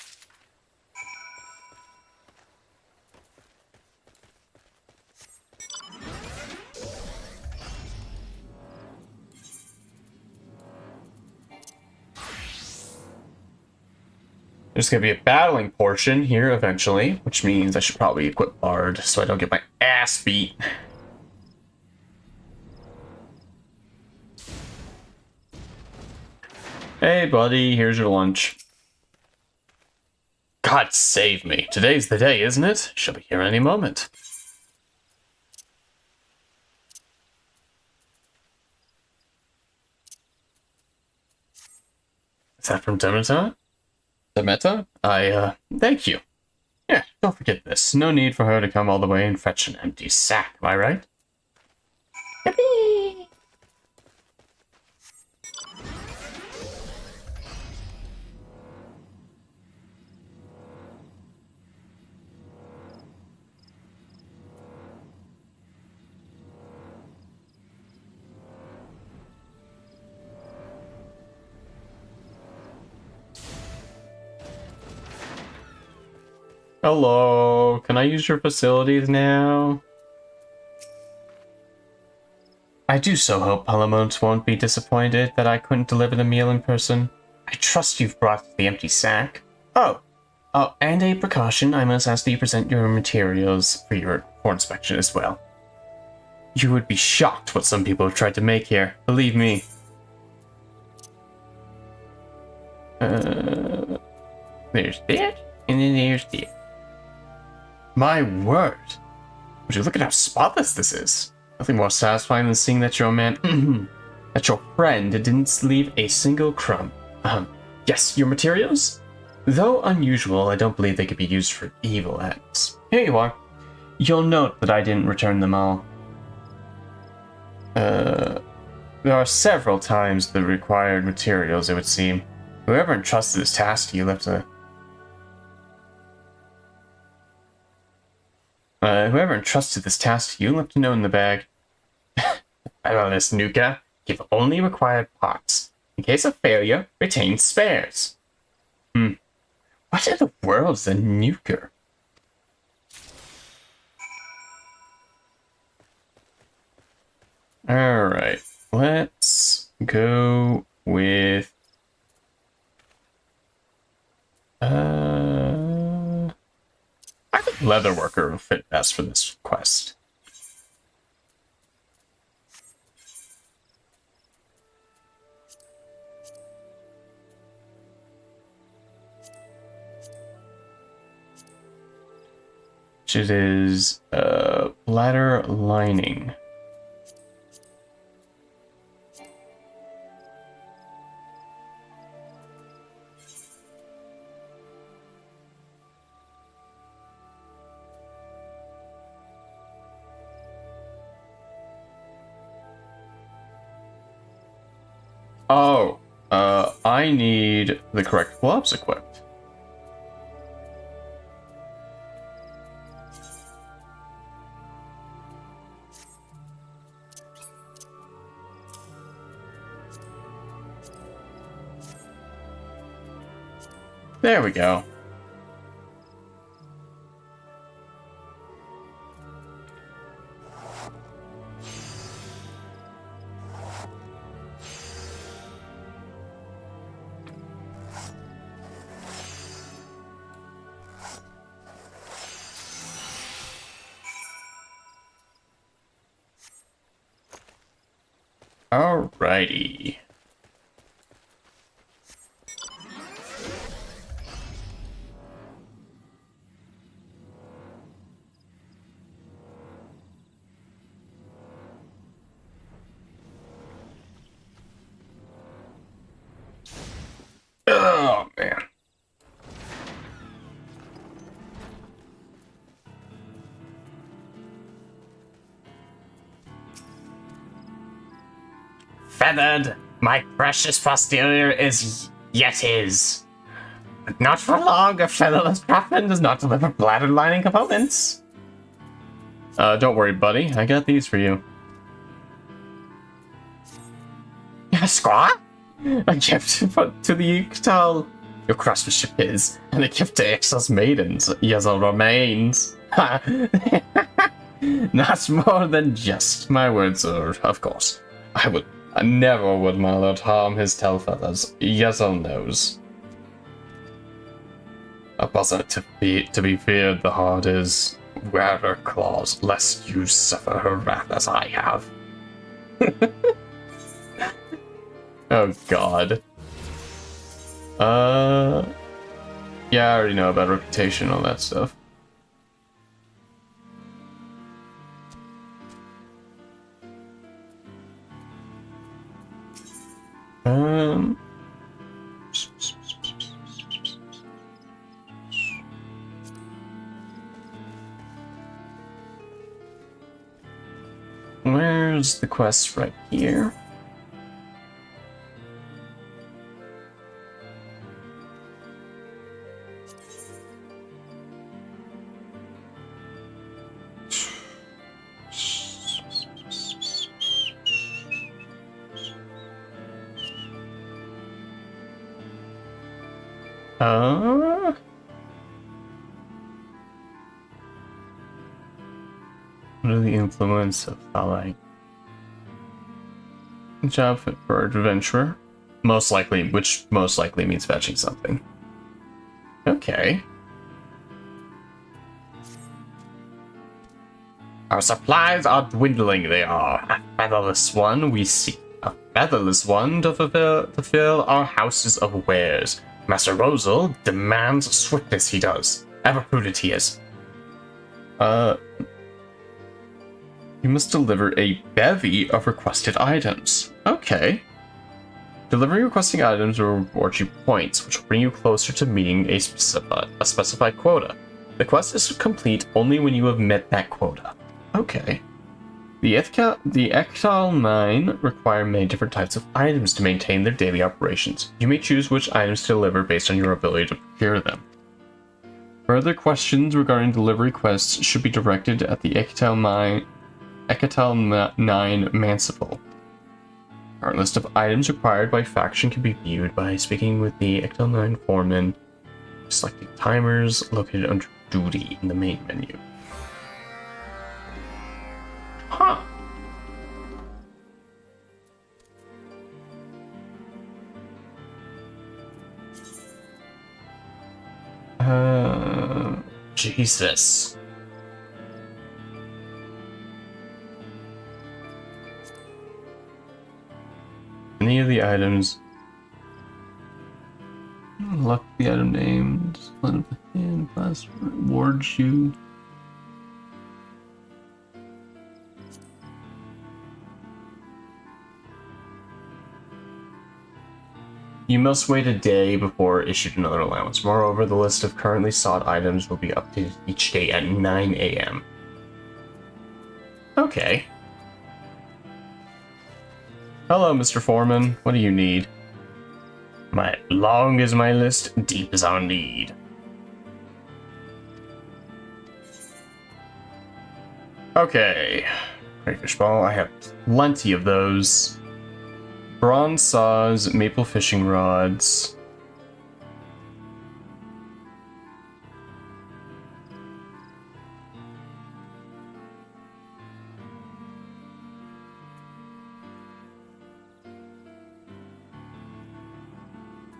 There's going to be a battling portion here eventually, which means I should probably equip Bard so I don't get my ass beat. Hey buddy, here's your lunch. God save me. Today's the day, isn't it? She'll be here any moment. Is that from Demeter? Thank you. Yeah, don't forget this. No need for her to come all the way and fetch an empty sack, am I right? Yippee! Hello, can I use your facilities now? I do so hope Palamute won't be disappointed that I couldn't deliver the meal in person. I trust you've brought the empty sack. Oh, and a precaution, I must ask that you present your materials for inspection as well. You would be shocked what some people have tried to make here, believe me. There's that, and then there's that. My word! Would you look at how spotless this is? Nothing more satisfying than seeing that your that your friend didn't leave a single crumb. Yes, your materials? Though unusual, I don't believe they could be used for evil ends. Here you are. You'll note that I didn't return them all. There are several times the required materials, it would seem. Whoever entrusted this task to you left a... whoever entrusted this task to you left a note in the bag. This Nuka, give only required parts. In case of failure, retain spares. What in the world is a nuker? Alright, let's go with... I think Leatherworker will fit best for this quest. Which it is bladder lining. Oh, I need the correct gloves equipped. There we go. Alrighty. Oh, man. Feathered, my precious posterior is yet is. But not for long, a featherless craftsman does not deliver bladder lining components. Don't worry, buddy. I got these for you. Squaw? A gift to the Ictal. Your craftsmanship is, and a gift to Ixtal's maidens. Yezel remains. Not more than just my words, sir. Of course. I never would, my lord, harm his tail feathers. Yezel knows. A buzzard to be feared, the heart is. Wear her claws, lest you suffer her wrath as I have. Oh god. Yeah, I already know about reputation and all that stuff. Where's the quest? Right here. Under the influence of phallic. Job fit for adventurer. Most likely, which most likely means fetching something. Okay. Our supplies are dwindling, they are. A featherless one we seek. A featherless one to fill our houses of wares. Master Rosal demands swiftness he does. Ever prudent he is. You must deliver a bevy of requested items. Okay. Delivering requesting items will reward you points, which will bring you closer to meeting a specified quota. The quest is complete only when you have met that quota. Okay. The Ectal 9 require many different types of items to maintain their daily operations. You may choose which items to deliver based on your ability to procure them. Further questions regarding delivery quests should be directed at the Ectal 9 Mancipal. Our list of items required by faction can be viewed by speaking with the Ectal 9 foreman, selecting timers located under duty in the main menu. Huh. Jesus. Any of the items. Lock the item named. Let up the hand class rewards you. You must wait a day before issued another allowance. Moreover, the list of currently sought items will be updated each day at 9 a.m. Okay. Hello, Mr. Foreman. What do you need? Long is my list, deep is our need. Okay. Crayfish ball, I have plenty of those. Bronze saws, maple fishing rods.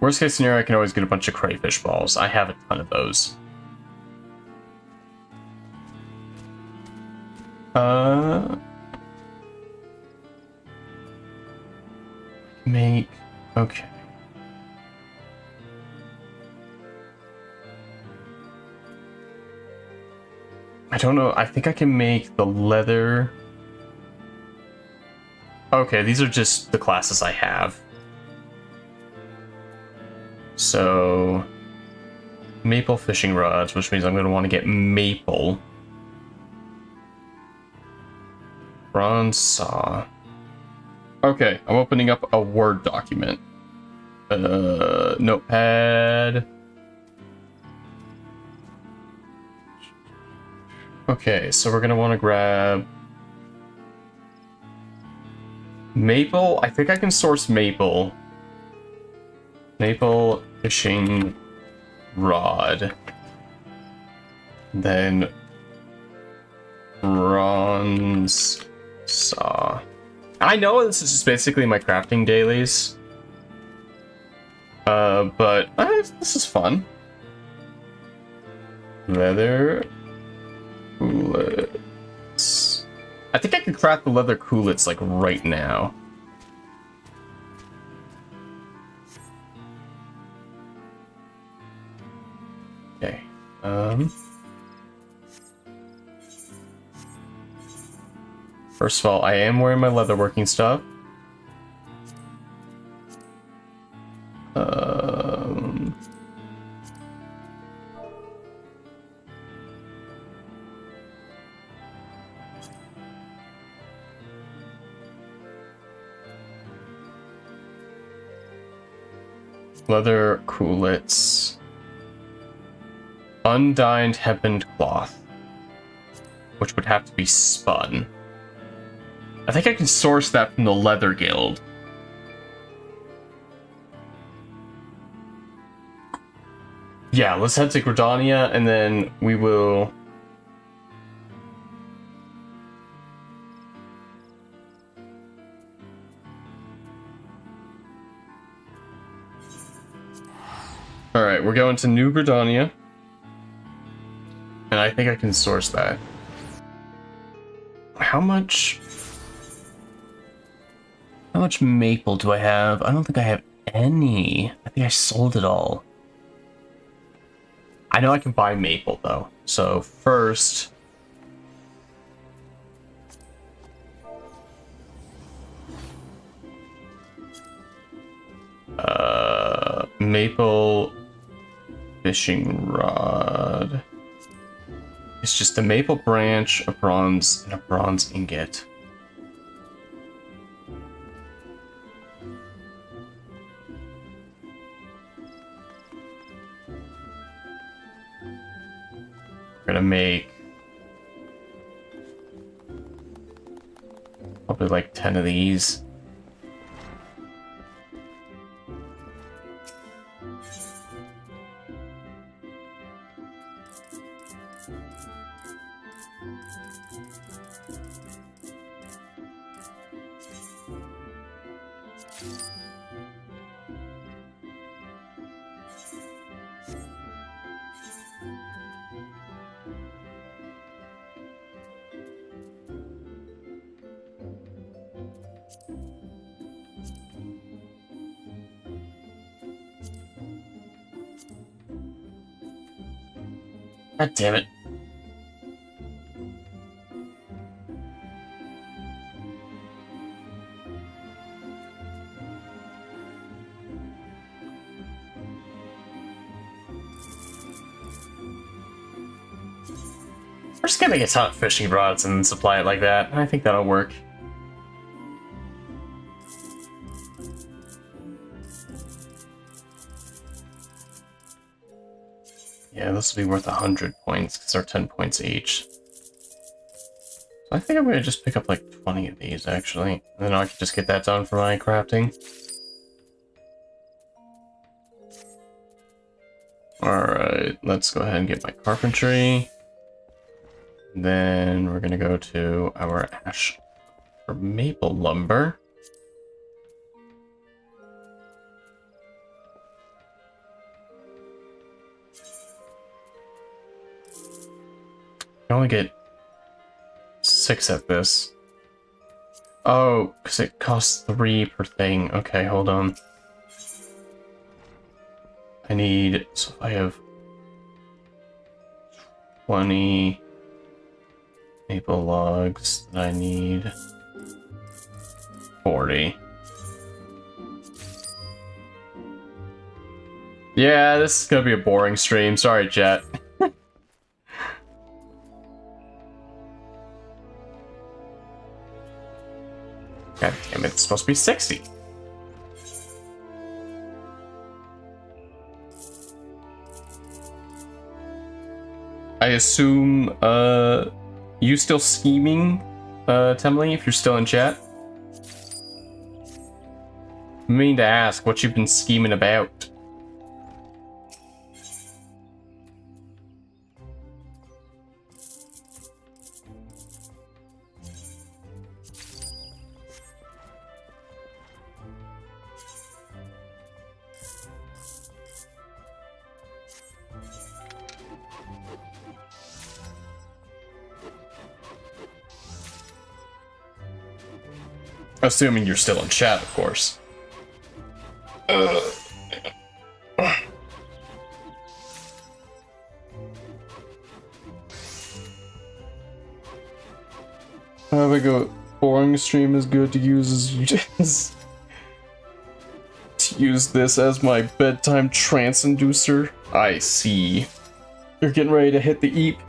Worst case scenario, I can always get a bunch of crayfish balls. I have a ton of those. Okay. I don't know, I think I can make the leather. Okay, these are just the classes I have. So, maple fishing rods, which means I'm going to want to get maple. Bronze saw. Okay, I'm opening up a Word document. Notepad. Okay, so we're going to want to grab maple. I think I can source maple. Maple fishing rod. Then bronze saw. I know this is just basically my crafting dailies. But this is fun. Leather coolets. I think I can craft the leather coolets like right now. Okay. First of all, I am wearing my leatherworking stuff. Leather coolets. Undyed hempen cloth, which would have to be spun. I think I can source that from the Leather Guild. Yeah, let's head to Gridania, and then we will... Alright, we're going to New Gridania. And I think I can source that. How much maple do I have? I don't think I have any. I think I sold it all. I know I can buy maple though. So first, maple fishing rod. It's just a maple branch, a bronze, and a bronze ingot. We're gonna make probably like 10 of these. God damn it. We're just gonna get ton of fishing rods and supply it like that. I think that'll work. Yeah, this will be worth 100 points because they're 10 points each. So I think I'm gonna just pick up like 20 of these actually. And then I can just get that done for my crafting. Alright, let's go ahead and get my carpentry. Then we're gonna go to our ash or maple lumber. I only get 6 at this. Oh, because it costs 3 per thing. Okay, hold on. I need, so if I have 20 maple logs, then I need 40. Yeah, this is gonna be a boring stream. Sorry, chat. God damn it, it's supposed to be 60. I assume, you still scheming, Temley, if you're still in chat? I mean to ask what you've been scheming about. Assuming you're still in chat, of course. How about go? Boring stream is good to use to use this as my bedtime trance inducer. I see. You're getting ready to hit the eep.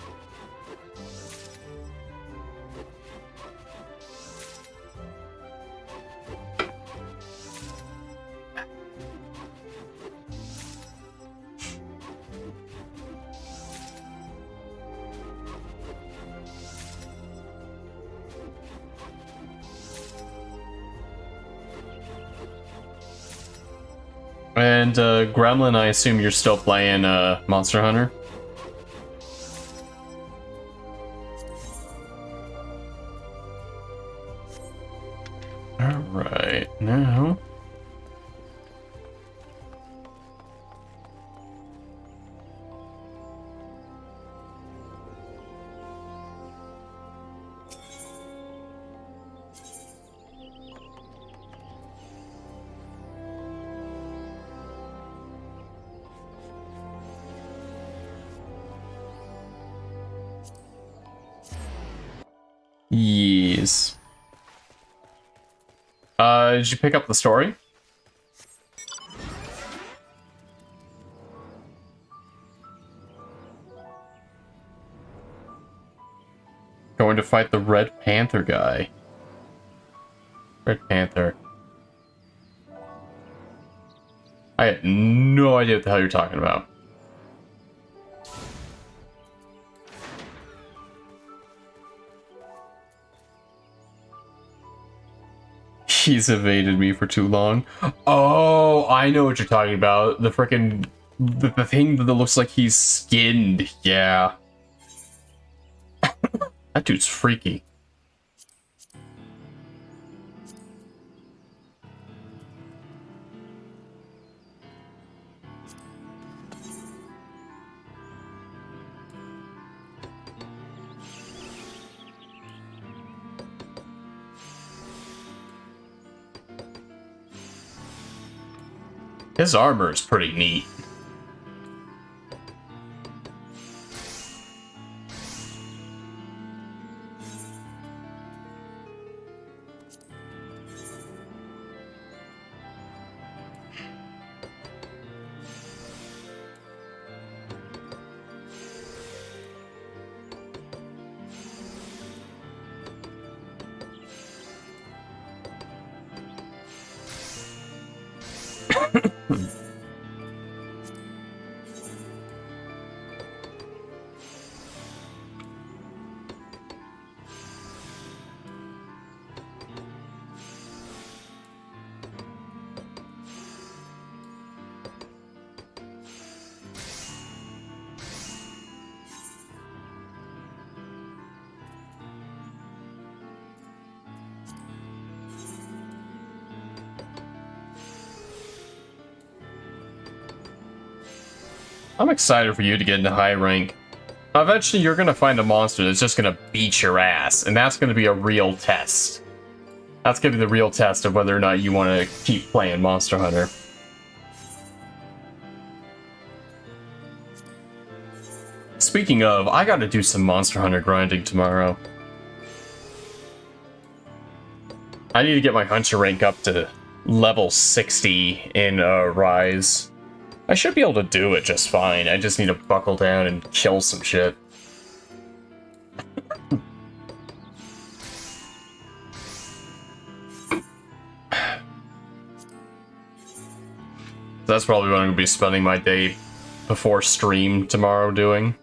And Gremlin, I assume you're still playing Monster Hunter? Alright, now... Yes. Did you pick up the story? Going to fight the Red Panther guy. Red Panther. I had no idea what the hell you're talking about. He's evaded me for too long. Oh, I know what you're talking about. The frickin' the thing that looks like he's skinned. Yeah. That dude's freaky. His armor is pretty neat. I'm excited for you to get into high rank. Eventually, you're gonna find a monster that's just gonna beat your ass, and that's gonna be a real test. That's gonna be the real test of whether or not you want to keep playing Monster Hunter. Speaking of, I gotta do some Monster Hunter grinding tomorrow. I need to get my Hunter rank up to level 60 in Rise. I should be able to do it just fine. I just need to buckle down and kill some shit. That's probably what I'm going to be spending my day before stream tomorrow doing.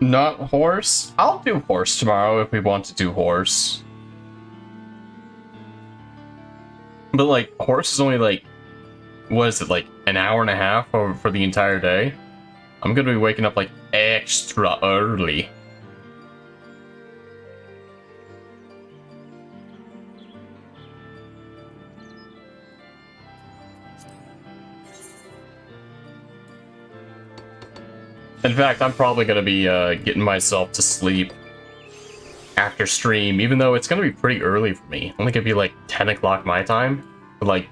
Not horse? I'll do horse tomorrow if we want to do horse. But like, horse is only like, what is it, like an hour and a half for the entire day? I'm gonna be waking up like extra early. In fact, I'm probably going to be getting myself to sleep after stream, even though it's going to be pretty early for me. I think it'd be like 10 o'clock my time. But like,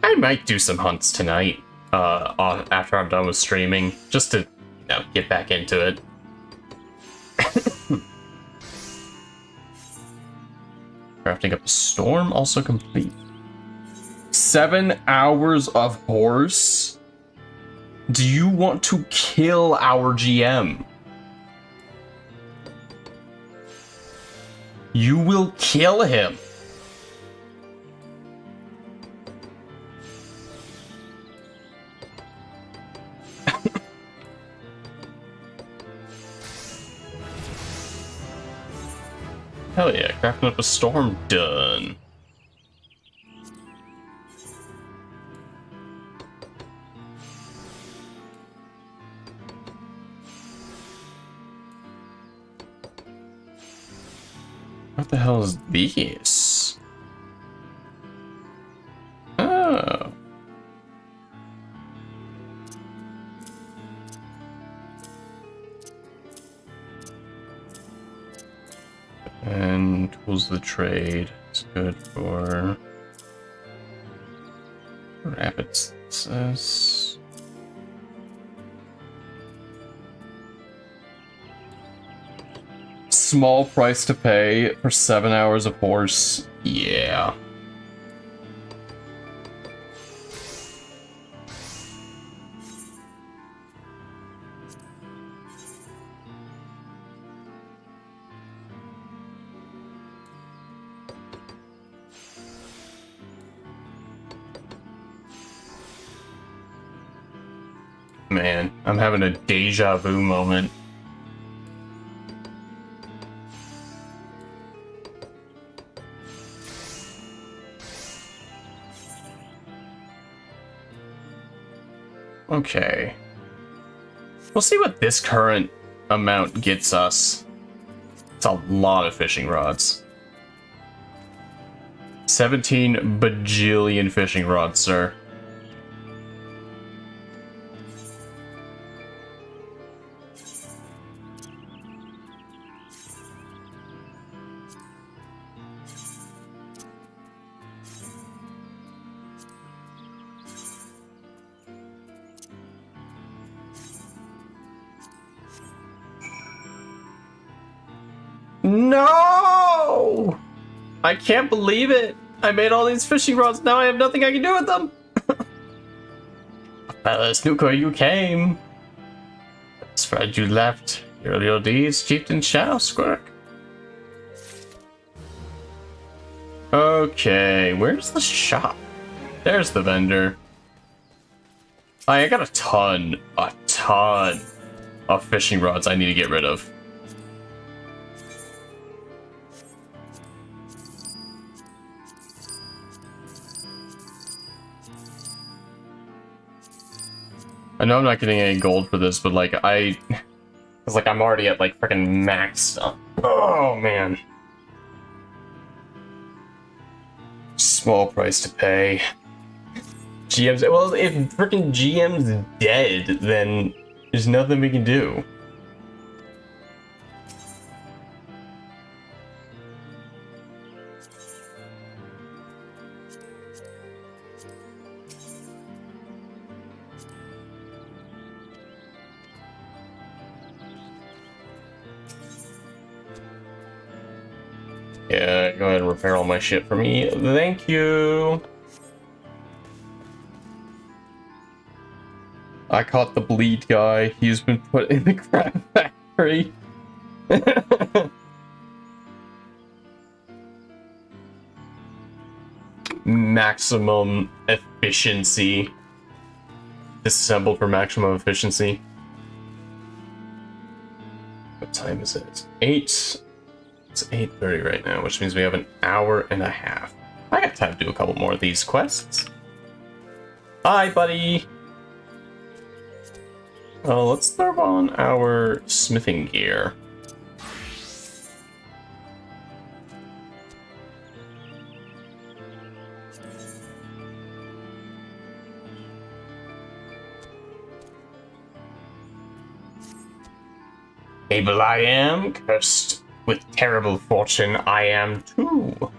I might do some hunts tonight after I'm done with streaming, just to, you know, get back into it. Crafting up a storm, also complete. 7 hours of horse? Do you want to kill our GM? You will kill him. Hell yeah, crafting up a storm, done. What the hell is this? Oh. And tools of the trade. It's good for rapid success. Small price to pay for 7 hours of horse. Yeah. Man, I'm having a deja vu moment. Okay. We'll see what this current amount gets us. It's a lot of fishing rods. 17 bajillion fishing rods, sir. No! I can't believe it! I made all these fishing rods, now I have nothing I can do with them! Snook, you came. Spread you left. Your deeds, chieftain shall squirk. Okay, where's the shop? There's the vendor. I got a ton of fishing rods I need to get rid of. I know I'm not getting any gold for this, but like it's like I'm already at like freaking max. Oh man. Small price to pay. GM's, well, if freaking GM's dead, then there's nothing we can do. Yeah, go ahead and repair all my shit for me. Thank you. I caught the bleed guy. He's been put in the crab factory. Maximum efficiency. Disassembled for maximum efficiency. What time is it? It's 8:30 right now, which means we have an hour and a half. I got time to do a couple more of these quests. Hi, buddy. Let's throw on our smithing gear. Able I am, cursed with terrible fortune I am too.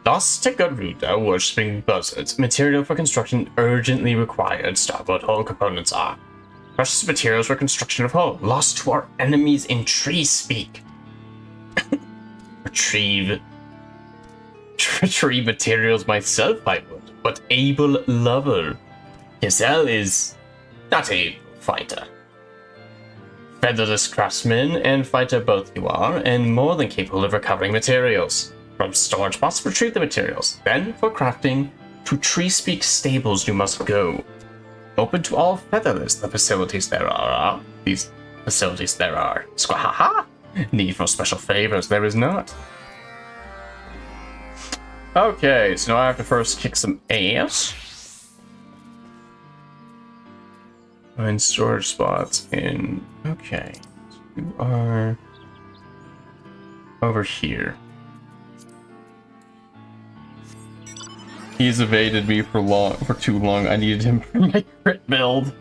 Thus to Garuda, worshipping buzzards, material for construction urgently required. Starboard hull components are precious materials for construction of hull, lost to our enemies in tree speak. Retrieve materials myself I would, but able lover. Gazelle is not a fighter. Featherless craftsman and fighter both you are, and more than capable of recovering materials. From storage pots, retrieve the materials. Then, for crafting, to Tree Speak stables you must go. Open to all featherless the facilities there are. These facilities there are. Squahaha! Need for special favors there is not. Okay, so now I have to first kick some ass. Find storage spots in... Okay. So you are... over here. He's evaded me for too long. I needed him for my crit build.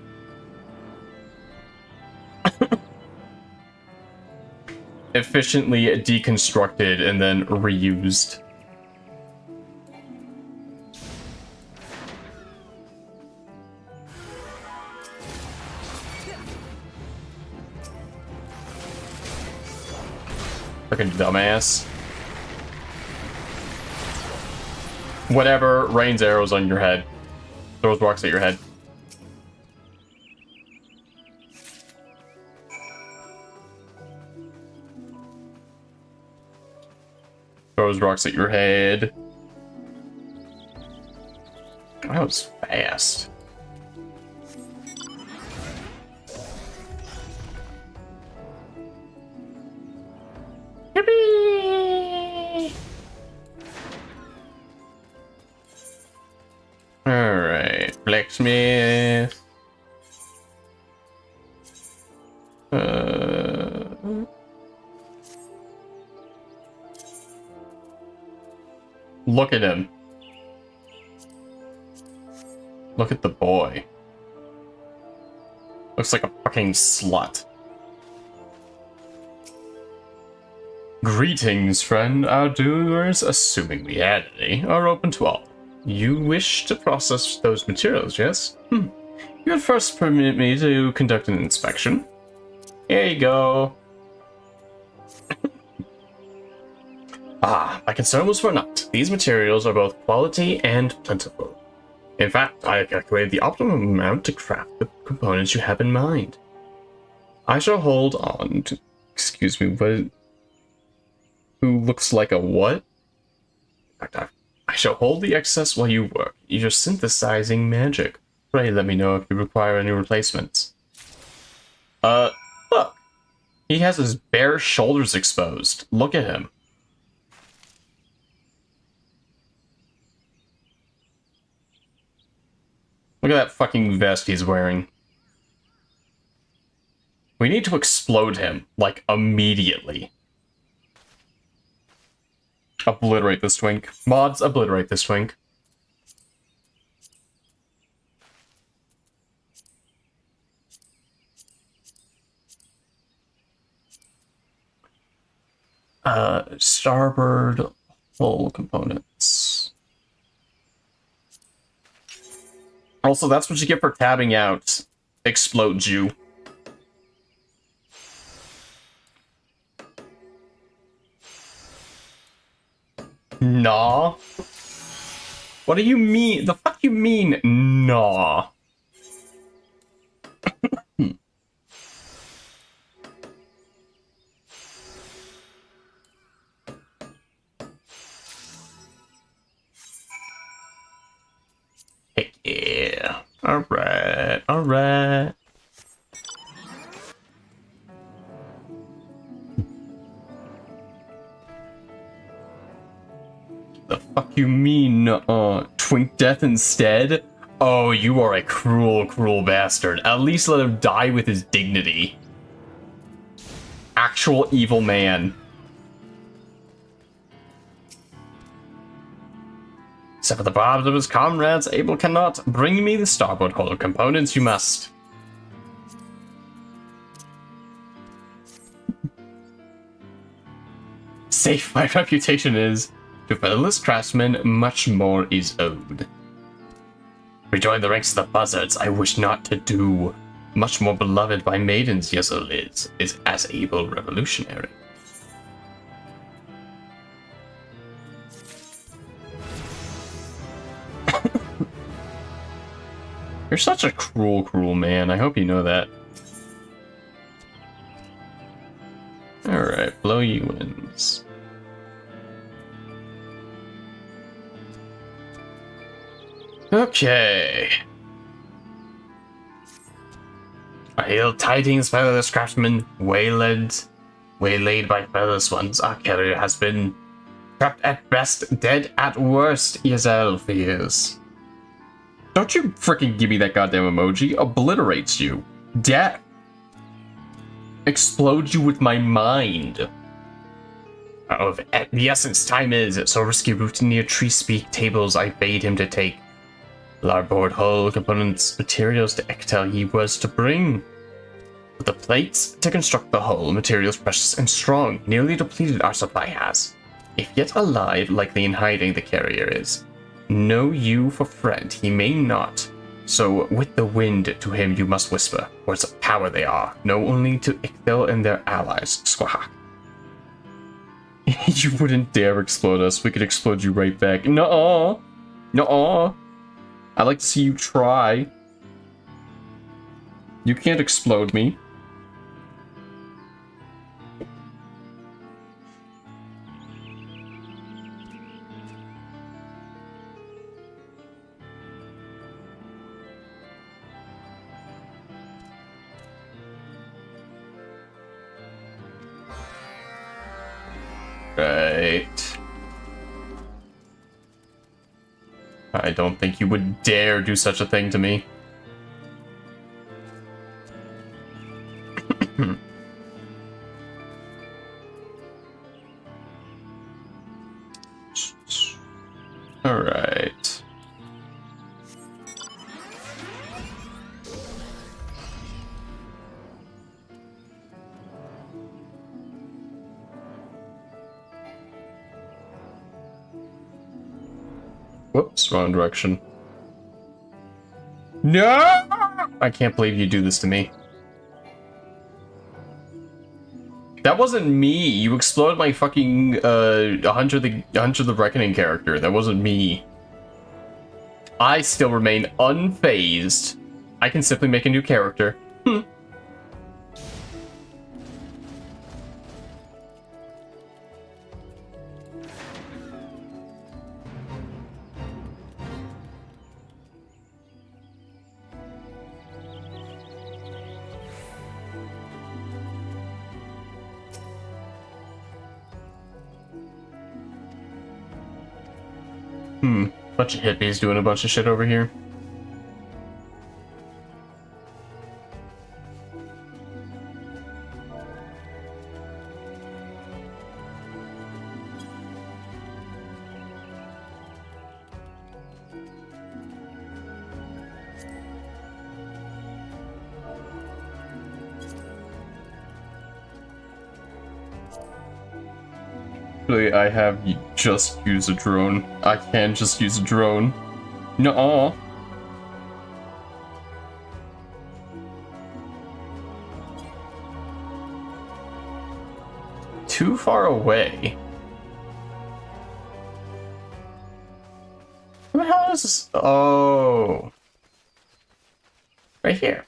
Efficiently deconstructed and then reused. Fucking dumbass. Whatever, rains arrows on your head. Throws rocks at your head. Throws rocks at your head. That was fast. Yippee! Alright, blacksmith. Look at him. Look at the boy. Looks like a fucking slut. Greetings, friend. Our doers, assuming we had any, are open to all. You wish to process those materials, yes? You would first permit me to conduct an inspection. Here you go. My concern was for naught. These materials are both quality and plentiful. In fact, I have calculated the optimum amount to craft the components you have in mind. I shall hold on to... Excuse me, what... Who looks like a what? I shall hold the excess while you work. You're synthesizing magic. Pray let me know if you require any replacements. Look. He has his bare shoulders exposed. Look at him. Look at that fucking vest he's wearing. We need to explode him, like, immediately. Obliterate this twink. Mods, obliterate this twink. Starboard hull components. Also, that's what you get for tabbing out. Explode you. Nah. What do you mean? The fuck you mean, nah? Heck yeah. Alright, alright. The fuck you mean, twink death instead? Oh, you are a cruel, cruel bastard. At least let him die with his dignity. Actual evil man. Except for the barbs of his comrades, Abel cannot. Bring me the starboard hull components, you must. Safe my reputation is. To featherless craftsmen, much more is owed. Rejoin the ranks of the buzzards, I wish not to do. Much more beloved by maidens, yes, Liz, is as able revolutionary. You're such a cruel, cruel man. I hope you know that. Alright, blow you wins. Okay. I hail tidings, featherless craftsmen, waylaid by featherless ones. Our carrier has been trapped at best, dead at worst, Yazel fears. Don't you freaking give me that goddamn emoji. Obliterates you. Death. Explodes you with my mind. Of the essence time is, so risky route near tree speak tables I bade him to take. Larboard hull components materials to Ectel he was to bring. With the plates to construct the hull, materials precious and strong, nearly depleted our supply has. If yet alive, likely in hiding the carrier is. Know you for friend, he may not. So with the wind to him you must whisper, words of power they are. Know only to Icthel and their allies, Squahak. You wouldn't dare explode us, we could explode you right back. Nuh-uh. Nuh-uh. I like to see you try. You can't explode me. Right. I don't think you would dare do such a thing to me. All right. Whoops, wrong direction. No! I can't believe you do this to me. That wasn't me. You exploded my fucking Hunter the Reckoning character. That wasn't me. I still remain unfazed. I can simply make a new character. Bunch of hippies doing a bunch of shit over here. I have just used a drone. I can just use a drone. Nuh-uh. Too far away. Where the hell is this? Oh. Right here.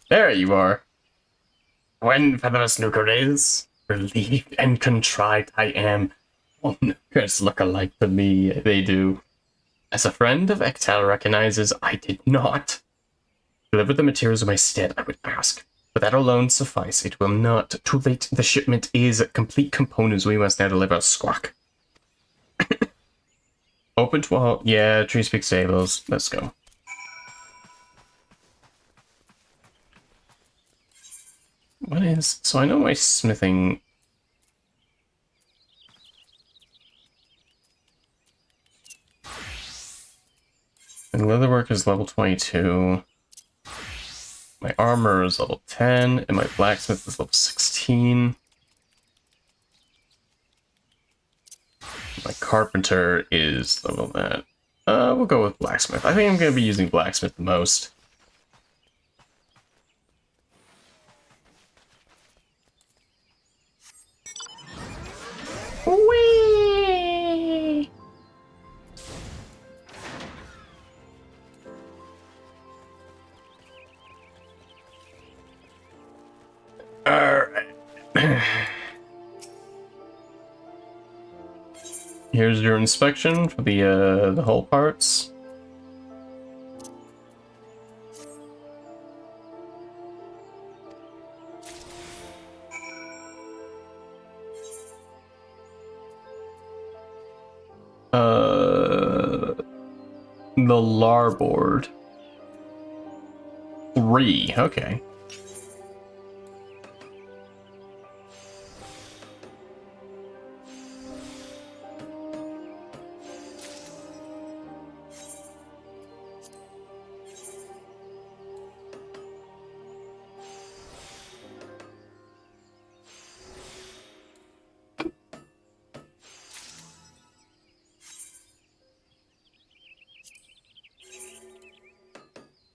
There you are. When feather snooker is, relieved and contrite I am. Onlookers look alike to me, they do. As a friend of Ectel recognizes, I did not deliver the materials in my stead, I would ask. But that alone suffice, it will not. Too late, the shipment is complete components we must now deliver. Squawk. Open to all, yeah, Tree Speak Stables, let's go. What is... So I know my smithing... And leatherwork is level 22. My armor is level 10, and my blacksmith is level 16. My carpenter is level that. We'll go with blacksmith. I think I'm going to be using blacksmith the most. Whee! Alright. Here's your inspection for the hull parts. The larboard. 3, okay.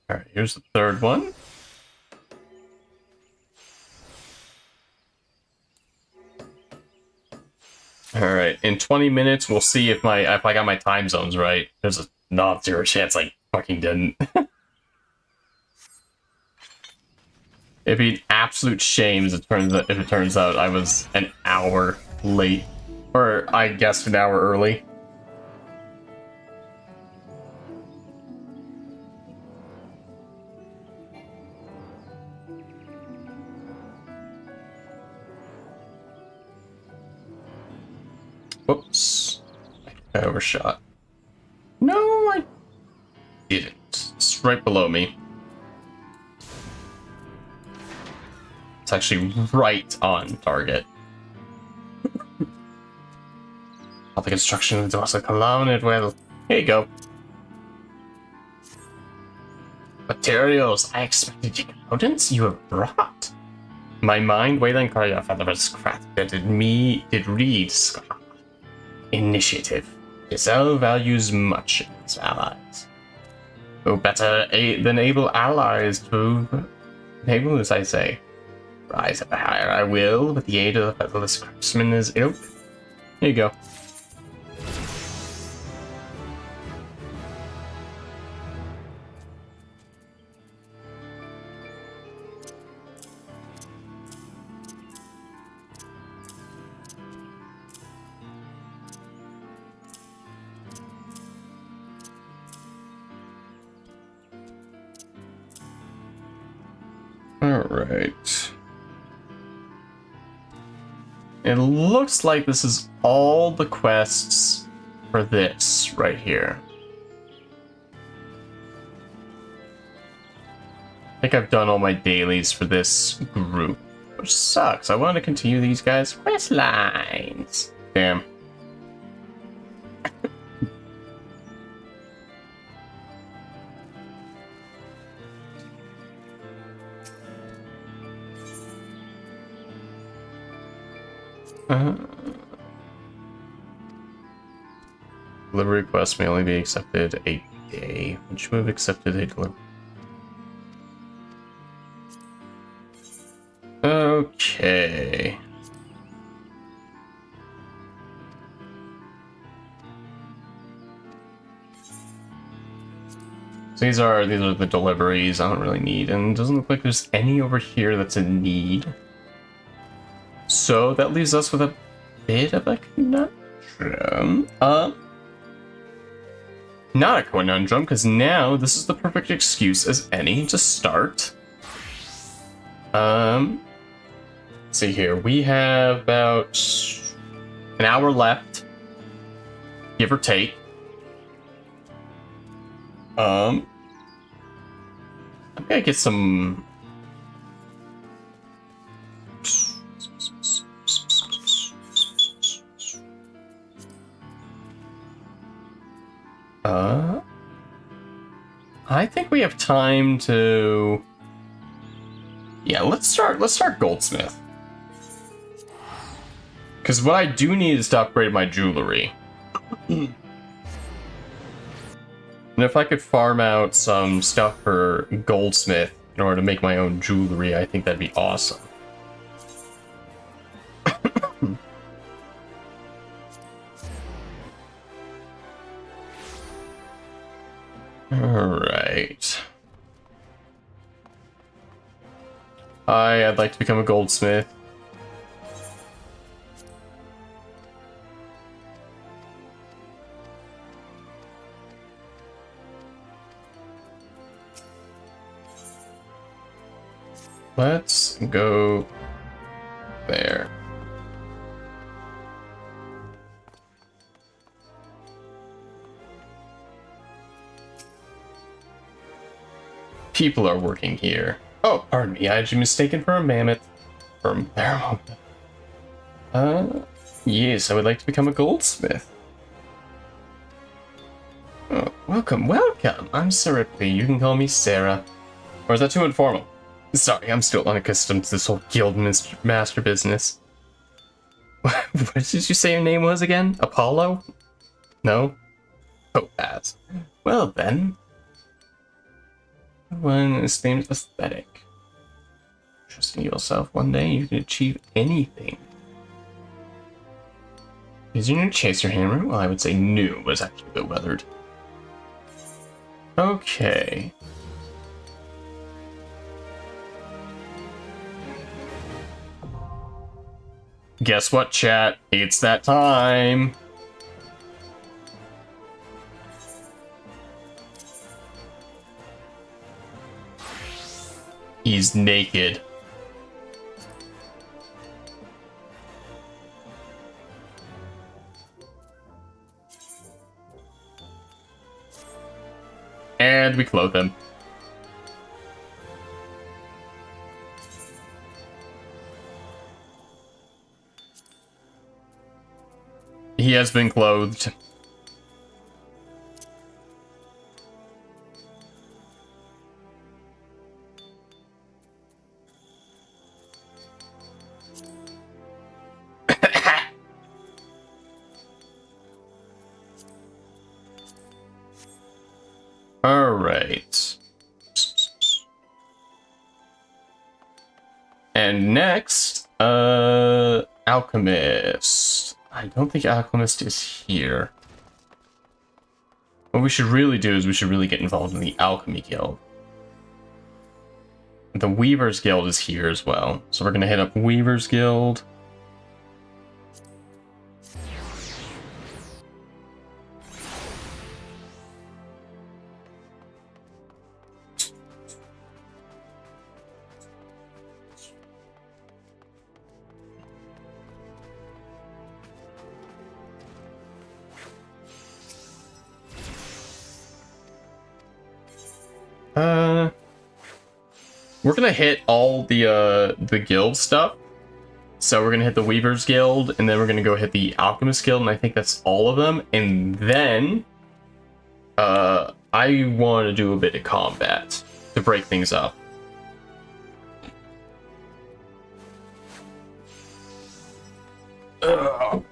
Alright, here's the third one. Alright, in 20 minutes we'll see if I got my time zones right. There's a non-zero chance I fucking didn't. It'd be an absolute shame if it turns out I was an hour late. Or I guess an hour early. Whoops. I overshot. No, I didn't. It's right below me. It's actually right on target. All the construction was a cologne, it will. Here you go. Materials I expected you components you have brought. My mind, Wayland Karya Feather's craft did read initiative. Giselle values much its allies. Who better than able allies to enable, as I say. Rise up higher I will, with the aid of the featherless craftsman as ilk. Here you go. Alright. It looks like this is all the quests for this right here. I think I've done all my dailies for this group, which sucks. I want to continue these guys' quest lines. Damn. Delivery request may only be accepted a day. Would you have accepted a delivery? Okay. So these are the deliveries I don't really need, and it doesn't look like there's any over here that's in need. So that leaves us with a bit of a conundrum. Not a conundrum, because now this is the perfect excuse as any to start. Let's see here. We have about an hour left, give or take. I'm gonna get some. I think we have time to. Yeah, let's start Goldsmith. Because what I do need is to upgrade my jewelry. And if I could farm out some stuff for Goldsmith in order to make my own jewelry, I think that'd be awesome. Alright. I'd like to become a goldsmith. Let's go there. People are working here. Oh, pardon me, I had you mistaken for a mammoth. Yes, I would like to become a goldsmith. Oh, welcome. I'm Sarah Ripley. You can call me Sarah. Or is that too informal? Sorry, I'm still unaccustomed to this whole guild master business. What did you say your name was again? Apollo? No? Topaz. Well then. One is named Aesthetic. Trusting yourself, one day you can achieve anything. Is your new chaser hammer? Well, I would say new, but it's actually a bit weathered. Okay. Guess what, chat? It's that time. He's naked. And we clothe him. He has been clothed. All right. And next, Alchemist. I don't think Alchemist is here. What we should really do is we should really get involved in the Alchemy Guild. The Weaver's Guild is here as well. So we're going to hit up Weaver's Guild. We're gonna hit all the guild stuff. So we're gonna hit the Weaver's Guild, and then we're gonna go hit the Alchemist Guild, and I think that's all of them. And then, I want to do a bit of combat to break things up. Ugh.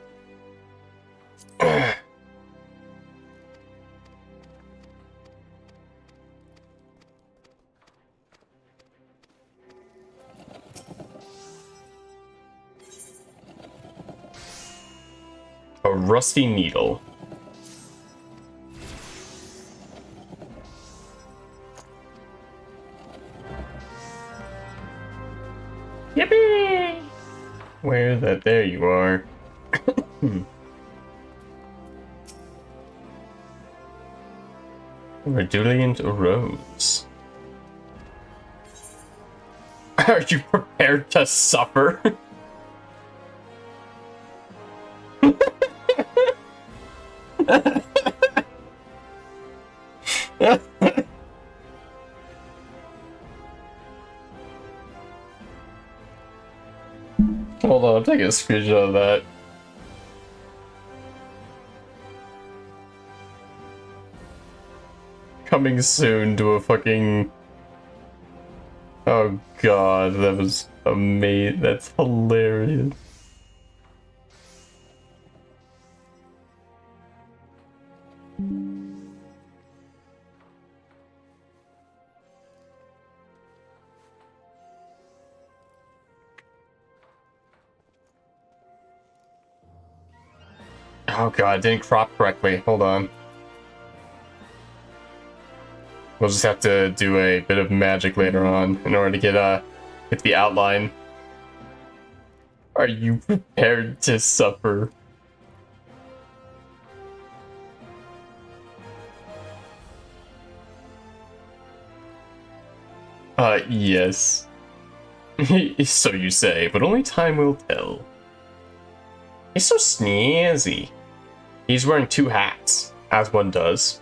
A rusty needle. Yippee! Where that? There you are. Redulient Rose. Are you prepared to suffer? Hold on, I'm taking a screenshot of that. Coming soon to a fucking... Oh god, that was amazing. That's hilarious. Oh god, it didn't crop correctly. Hold on. We'll just have to do a bit of magic later on in order to get the outline. Are you prepared to suffer? Yes. So you say, but only time will tell. He's so snazzy. He's wearing two hats, as one does.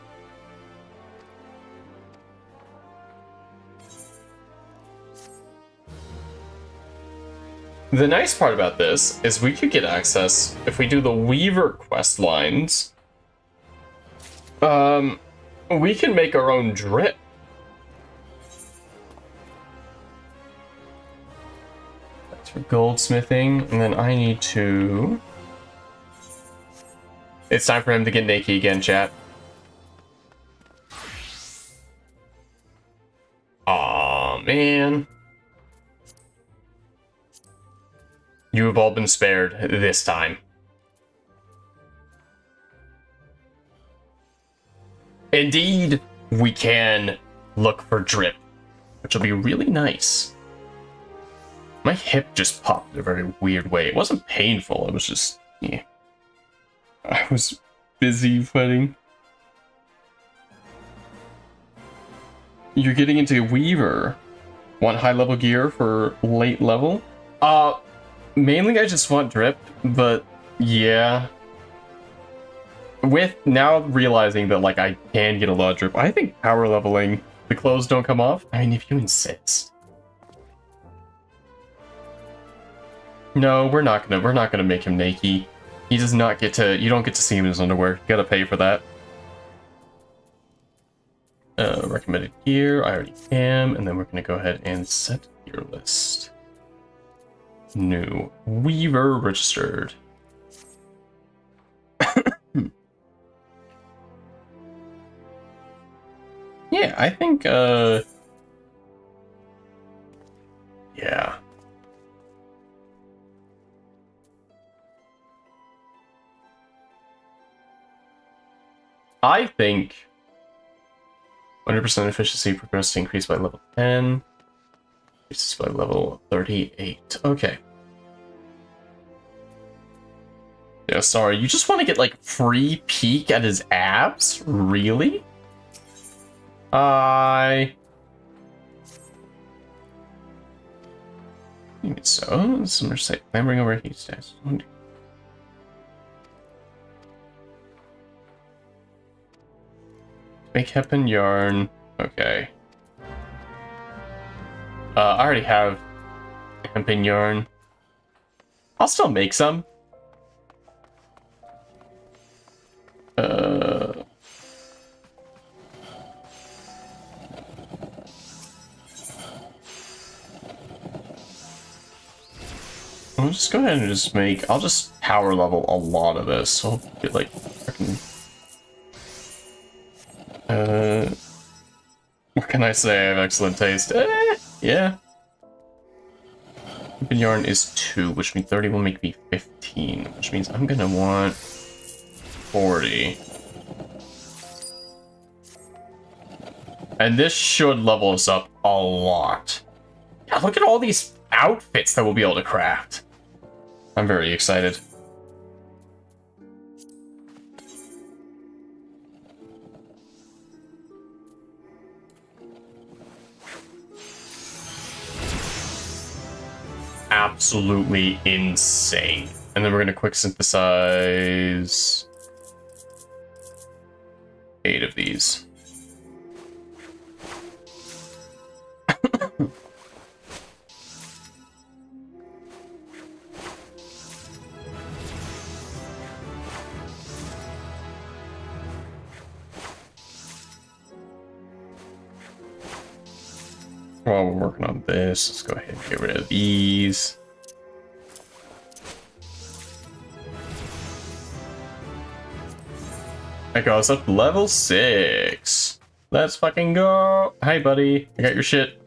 The nice part about this is we could get access, if we do the Weaver quest lines, we can make our own drip. That's for goldsmithing, and then I need to... It's time for him to get naked again, chat. Aw, man. You have all been spared this time. Indeed, we can look for drip, which will be really nice. My hip just popped in a very weird way. It wasn't painful, it was just... yeah. I was busy fighting. You're getting into Weaver. Want high level gear for late level? Mainly I just want drip, but yeah. With now realizing that like I can get a lot of drip, I think power leveling, the clothes don't come off. I mean, if you insist. No, we're not gonna make him naked. He does not get to, you don't get to see him in his underwear. You gotta pay for that. Recommended gear, I already am, and then we're gonna go ahead and set gear list. New Weaver registered. Yeah, I think yeah. I think 100% efficiency progress to increase by level 10. Increases by level 38. Okay. Yeah, sorry. You just want to get, like, free peek at his abs? Really? So, some are clambering over heat stats. Make happen yarn. Okay. I already have hempen yarn. I'll still make some. I'll just go ahead and just make. I'll just power level a lot of this. So I'll get like freaking. What can I say? I have excellent taste. Yeah. Hempen yarn is 2, which means 30 will make me 15, which means I'm gonna want 40. And this should level us up a lot. Yeah, look at all these outfits that we'll be able to craft. I'm very excited. Absolutely insane. And then we're going to quick synthesize 8 of these. While we're working on this, let's go ahead and get rid of these. That goes up to level 6. Let's fucking go. Hi, buddy. I got your shit.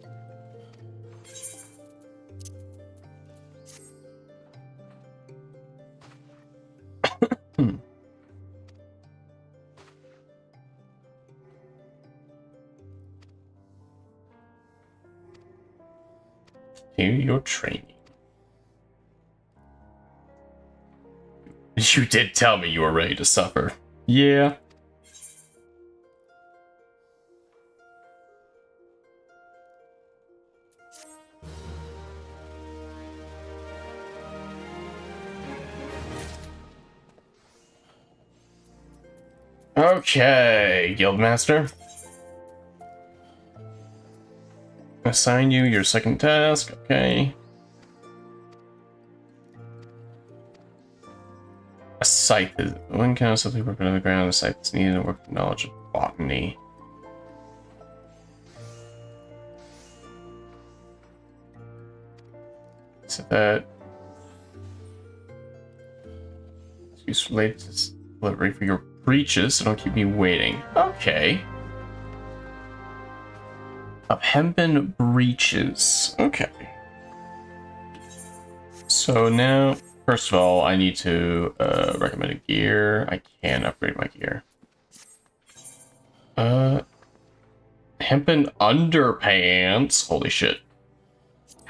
Your training. You did tell me you were ready to suffer. Yeah. Okay, Guildmaster. Assign you your second task, okay. A scythe is one kind of something working on the ground, a scythe is needed to work with knowledge of botany. So that use related to delivery for your breaches, so don't keep me waiting. Okay. Of hempen breeches. Okay. So now, first of all, I need to recommend a gear. I can upgrade my gear. Hempen underpants. Holy shit.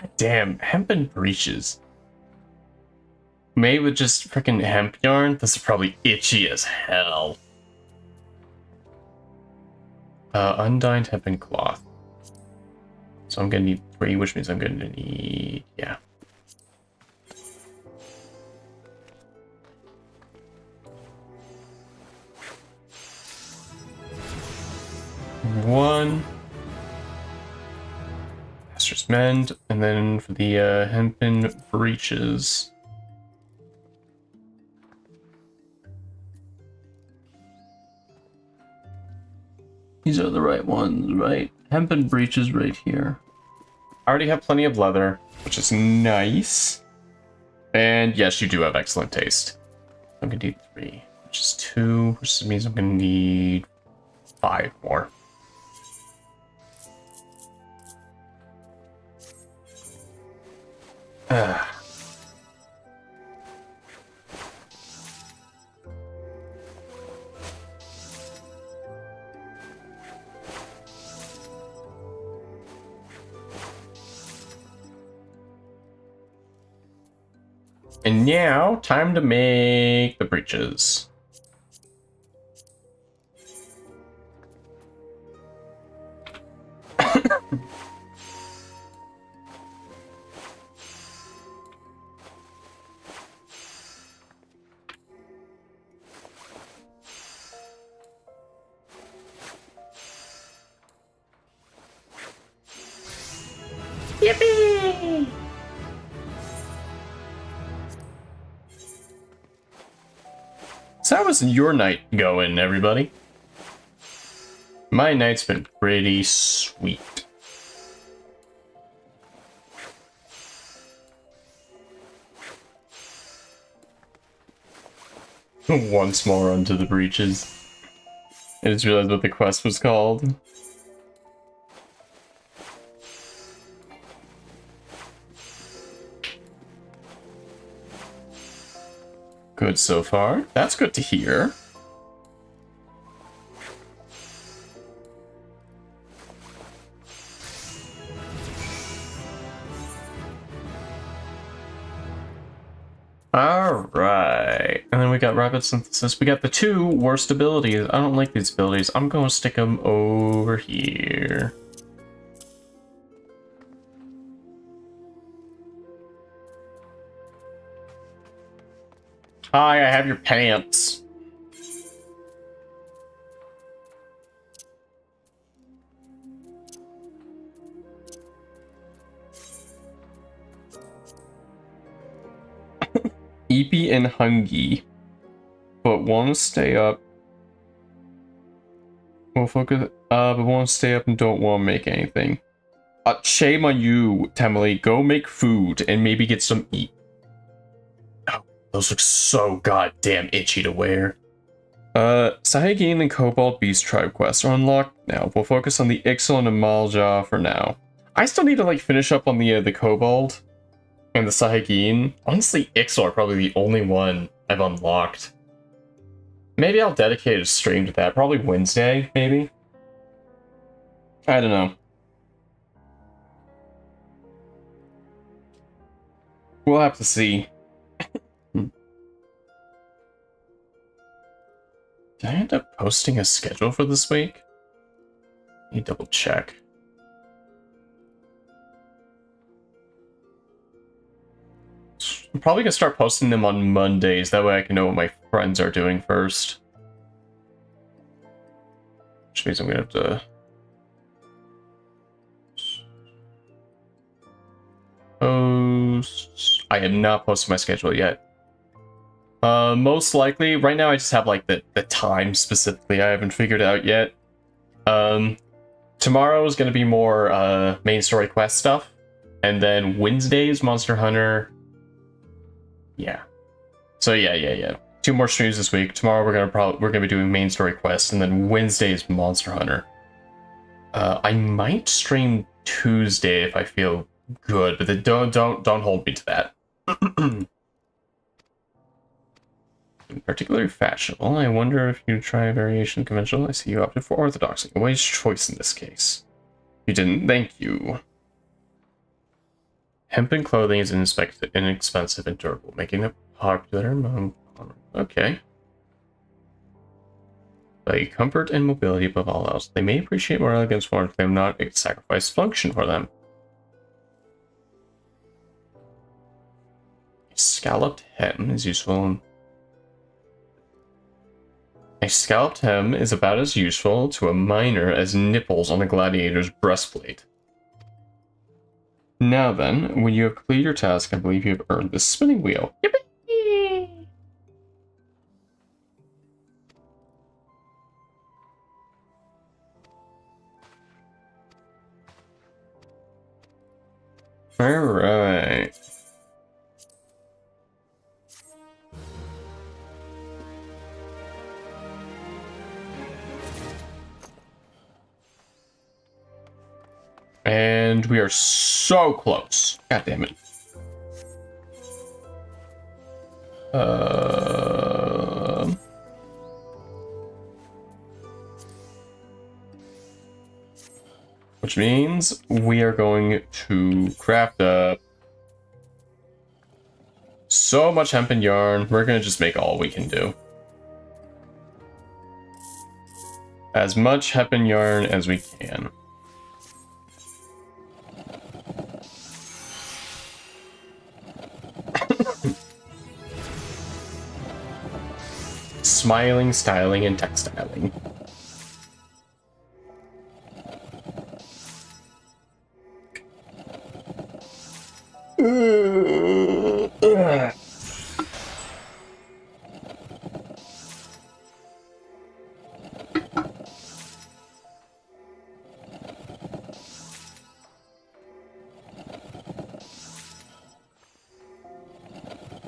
God damn, hempen breeches. Made with just freaking hemp yarn? This is probably itchy as hell. Undyed hempen cloth. So I'm gonna need 3, which means I'm gonna need, yeah. One. Master's Mend, and then for the hempen breeches. These are the right ones, right? Hempen breeches right here. I already have plenty of leather, which is nice. And yes, you do have excellent taste. I'm gonna need 3, which is 2, which means I'm gonna need 5 more. And now, time to make the breeches. Yippee! So how was your night going, everybody? My night's been pretty sweet. Once more onto the breaches. I just realized what the quest was called. Good so far. That's good to hear. Alright. And then we got rapid synthesis. We got the two worst abilities. I don't like these abilities. I'm going to stick them over here. Hi, I have your pants. Eepy and Hungy, but won't stay up. We'll focus, but won't stay up and don't want to make anything. Shame on you, Temily. Go make food and maybe get some eat. Oh, those look so goddamn itchy to wear. Sahagin and Cobalt Beast Tribe quests are unlocked now. We'll focus on the Ixal and Amalja for now. I still need to like finish up on the Cobalt and the Sahagin. Honestly, Ixal are probably the only one I've unlocked. Maybe I'll dedicate a stream to that. Probably Wednesday, maybe. I don't know. We'll have to see. Did I end up posting a schedule for this week? Let me double check. I'm probably gonna start posting them on Mondays. That way I can know what my friends are doing first. Which means I'm gonna have to post. I have not posted my schedule yet. Most likely, right now I just have like the time specifically. I haven't figured it out yet. Tomorrow is gonna be more main story quest stuff, and then Wednesdays Monster Hunter. Yeah. So yeah. 2 more streams this week. Tomorrow we're gonna be doing main story quests, and then Wednesday's Monster Hunter. I might stream Tuesday if I feel good, but then don't hold me to that. Particularly fashionable. I wonder if you try a variation conventional. I see you opted for orthodoxy. A wise choice in this case. You didn't. Thank you. Hempen clothing is inexpensive and durable, making it popular among... Okay. Value comfort and mobility above all else. They may appreciate more elegance for it, claim not sacrifice function for them. A scalloped hem is useful. A scalloped hem is about as useful to a miner as nipples on a gladiator's breastplate. Now then, when you have completed your task, I believe you have earned the spinning wheel. Yippee! Alright. And we are so close. God damn it. Which means we are going to craft up so much hemp and yarn. We're going to just make all we can do. As much hemp and yarn as we can. Smiling, styling, and textiling.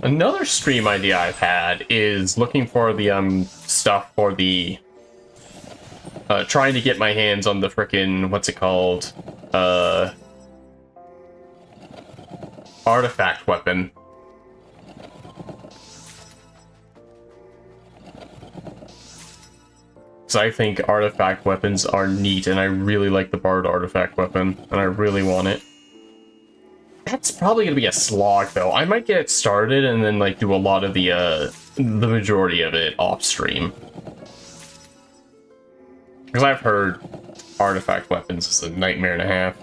Another stream idea I've had is looking for the stuff for the trying to get my hands on the frickin' what's it called? Artifact weapon. Because I think artifact weapons are neat, and I really like the Bard artifact weapon, and I really want it. That's probably gonna be a slog, though. I might get it started and then like do a lot of the majority of it off stream. Because I've heard artifact weapons is a nightmare and a half.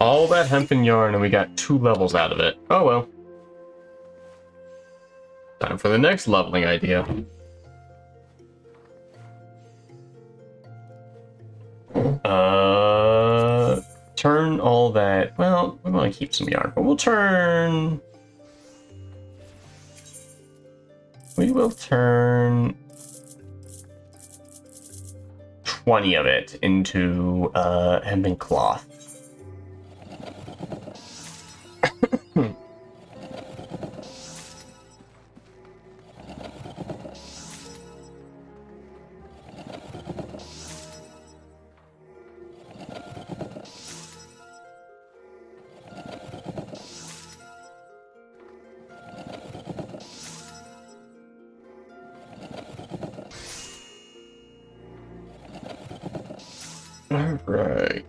All that hemp and yarn, and we got 2 levels out of it. Oh well. Time for the next leveling idea. Turn all that... Well, we want to keep some yarn, but we'll turn... We will turn... 20 of it into hemp and cloth. Alright.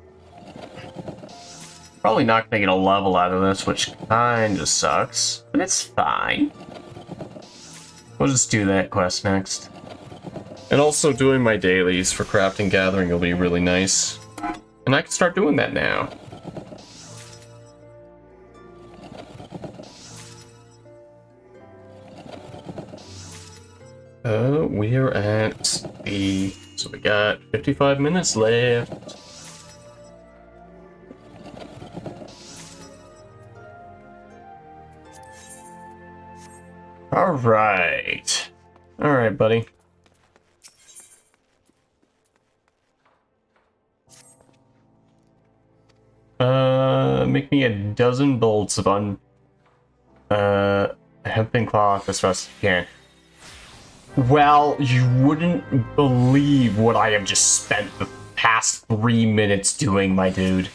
Probably not gonna get a level out of this, which kinda sucks, but it's fine. We'll just do that quest next. And also doing my dailies for crafting gathering will be really nice. And I can start doing that now. We're at the... So we got 55 minutes left. Alright. Alright, buddy. Make me a dozen bolts of hemp and cloth as fast as you can. Well, you wouldn't believe what I have just spent the past 3 minutes doing, my dude.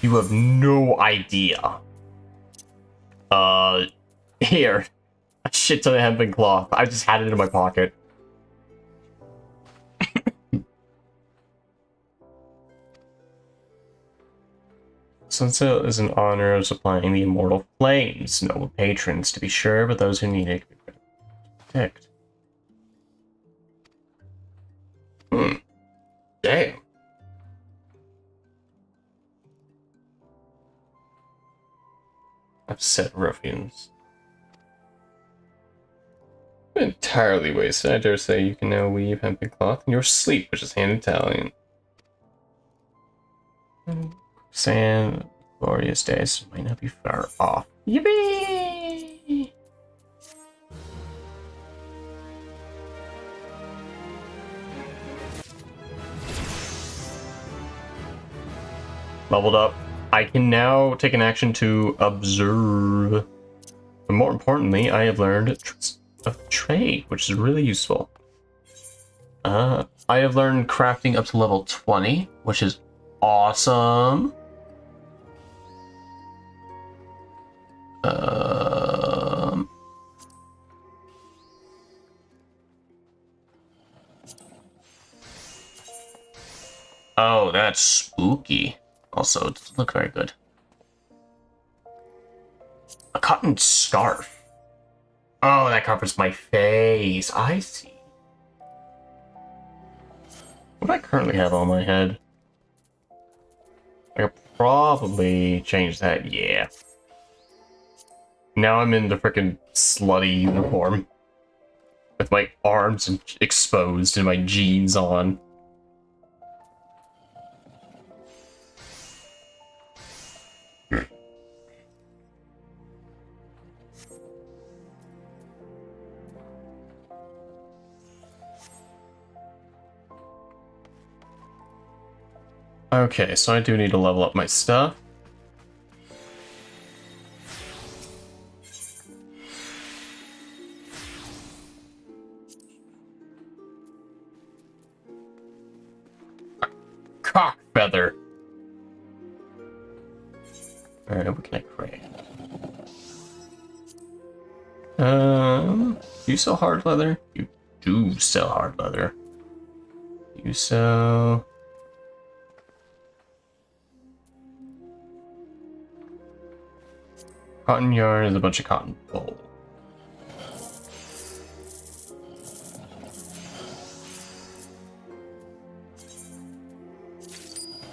You have no idea. Here. A shit ton of hemp and cloth. I just had it in my pocket. Sunset is in honor of supplying the immortal flames. Noble patrons, to be sure, but those who need it can be protected. Damn. Upset ruffians. Entirely wasted. I dare say you can now weave hemp and cloth in your sleep, which is hand Italian. Sand, glorious days might not be far off. Yippee! Leveled up. I can now take an action to observe. But more importantly, I have learned a trade, which is really useful. I have learned crafting up to level 20, which is awesome. Oh, that's spooky. Also, it doesn't look very good. A cotton scarf. Oh, that covers my face. I see. What do I currently have on my head? Like a probably change that, yeah. Now I'm in the frickin' slutty uniform. With my arms exposed and my jeans on. Okay, so I do need to level up my stuff. Cock feather. Alright, what can I create? Do you sell hard leather? You do sell hard leather. You sell... Cotton yarn is a bunch of cotton wool.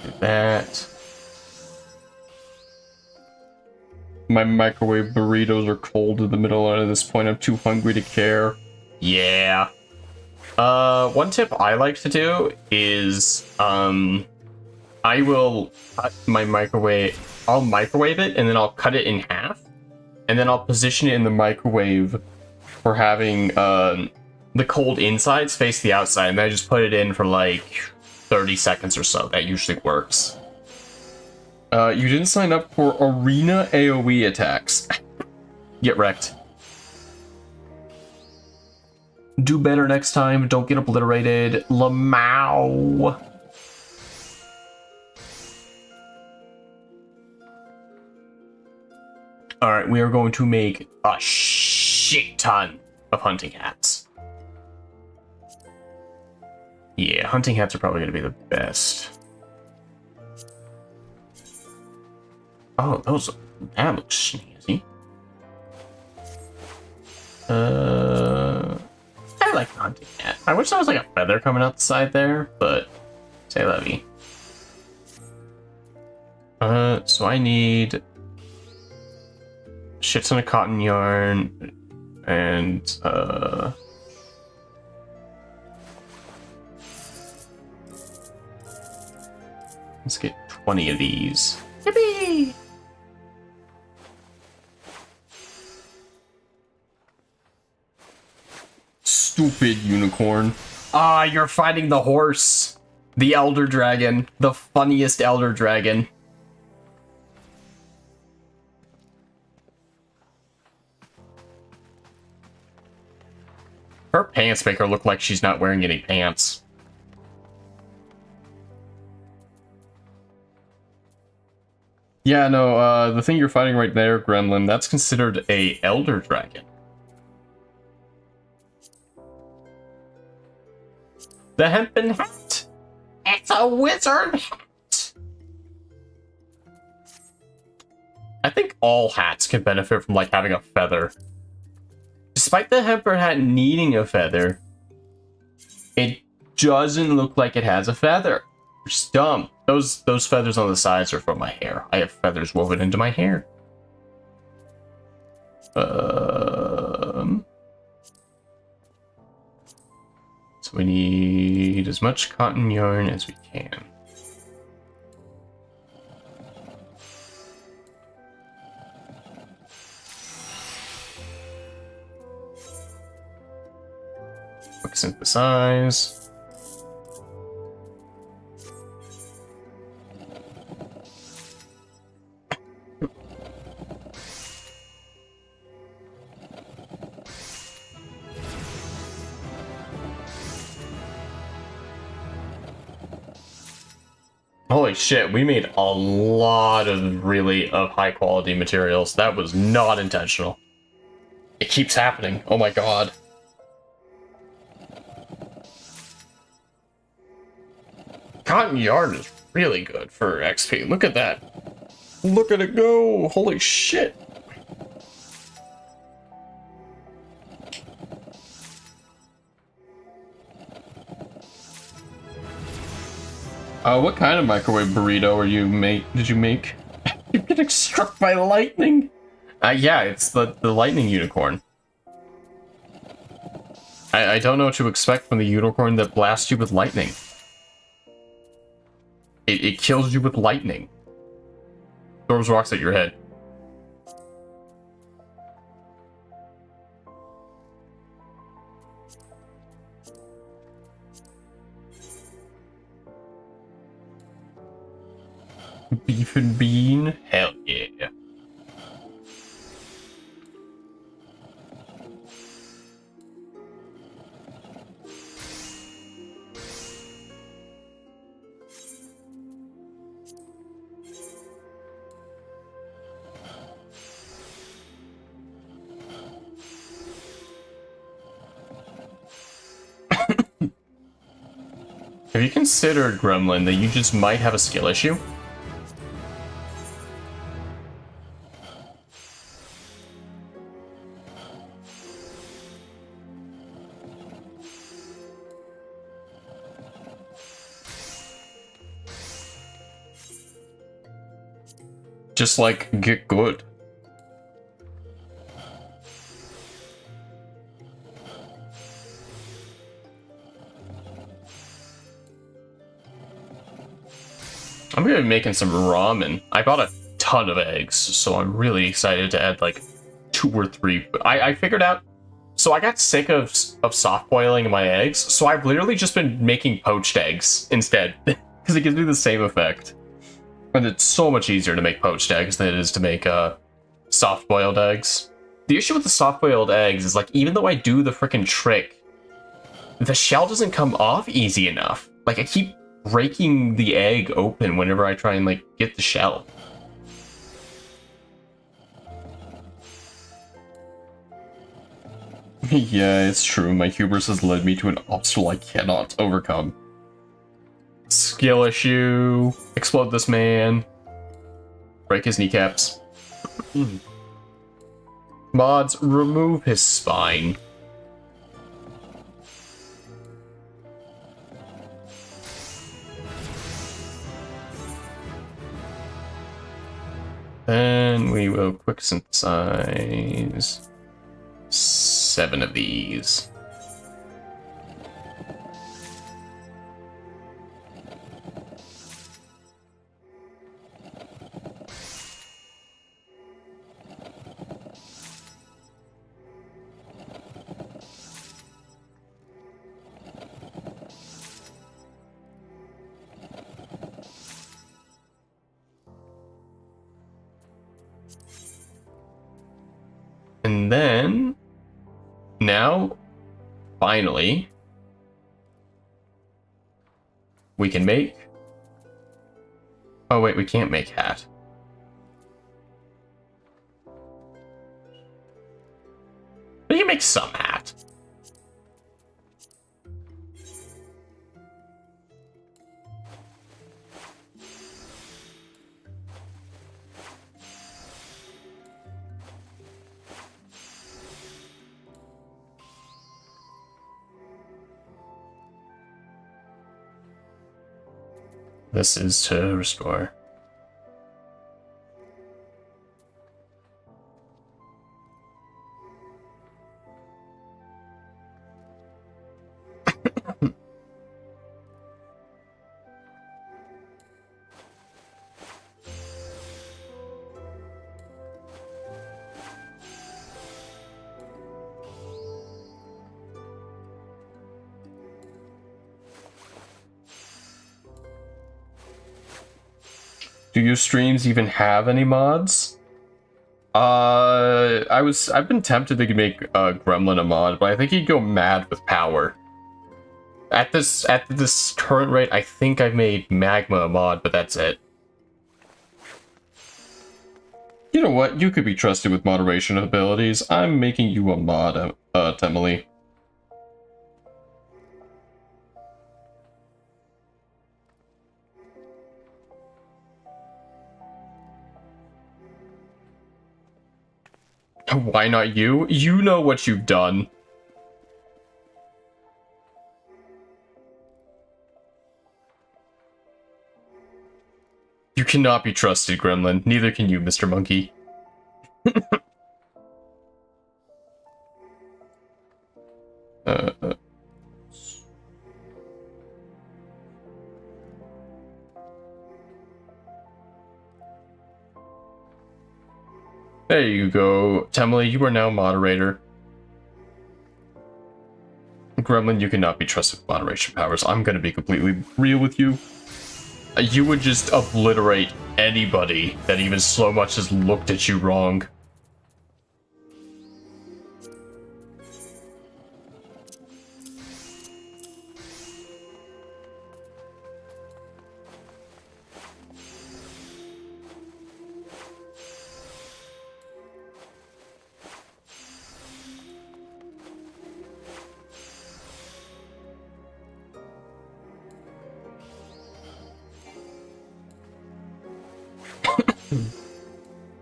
Do that. My microwave burritos are cold in the middle at this point. I'm too hungry to care. Yeah. One tip I like to do is, I will cut my microwave. I'll microwave it and then I'll cut it in half. And then I'll position it in the microwave for having, the cold insides face the outside. And then I just put it in for like 30 seconds or so. That usually works. You didn't sign up for arena AoE attacks. Get wrecked. Do better next time. Don't get obliterated. Lamau. Alright, we are going to make a shit ton of hunting hats. Yeah, hunting hats are probably going to be the best. Oh, that looks snazzy. I like the hunting hat. I wish there was like a feather coming out the side there, but say levy. So I need shit ton of cotton yarn and let's get 20 of these. Yippee! Stupid unicorn. Ah, you're fighting the horse. The elder dragon. The funniest elder dragon. Her pants make her look like she's not wearing any pants. Yeah, no, the thing you're fighting right there, Gremlin, that's considered a elder dragon. The hempen hat! It's a wizard hat! I think all hats can benefit from, like, having a feather. Despite the hempen hat needing a feather, it doesn't look like it has a feather. Which is dumb. Those feathers on the sides are from my hair. I have feathers woven into my hair. So we need as much cotton yarn as we can. Quick synthesize. Holy shit, we made a lot of high quality materials. That was not intentional. It keeps happening. Oh my god. Cotton yarn is really good for XP. Look at that. Look at it go. Holy shit. What kind of microwave burrito did you make? You're getting struck by lightning! Yeah, it's the lightning unicorn. I don't know what to expect from the unicorn that blasts you with lightning. It kills you with lightning. Throws rocks at your head. Beef and bean? Hell yeah. Have you considered, Gremlin, that you just might have a skill issue? Just like, get good. I'm gonna be making some ramen. I bought a ton of eggs, so I'm really excited to add like 2 or 3. I figured out, so I got sick of soft boiling my eggs, so I've literally just been making poached eggs instead, because it gives me the same effect. And it's so much easier to make poached eggs than it is to make soft boiled eggs. The issue with the soft boiled eggs is like, even though I do the freaking trick, the shell doesn't come off easy enough. Like, I keep breaking the egg open whenever I try and like get the shell. Yeah, it's true. My hubris has led me to an obstacle I cannot overcome. Skill issue. Explode this man. Break his kneecaps. Mods, remove his spine. Then we will quick synthesize 7 of these. And then, now, finally, we can make... Oh wait, we can't make hat. We can make some hat. This is to restore. Do your streams even have any mods? I've been tempted to make Gremlin a mod, but I think he'd go mad with power. At this current rate, I think I've made Magma a mod, but that's it. You know what? You could be trusted with moderation abilities. I'm making you a mod, Temily. Why not you? You know what you've done. cannot be trusted, Gremlin. Neither can you, Mr. Monkey. There you go. Temele, you are now moderator. Gremlin, you cannot be trusted with moderation powers. I'm gonna be completely real with you. You would just obliterate anybody that even so much as looked at you wrong.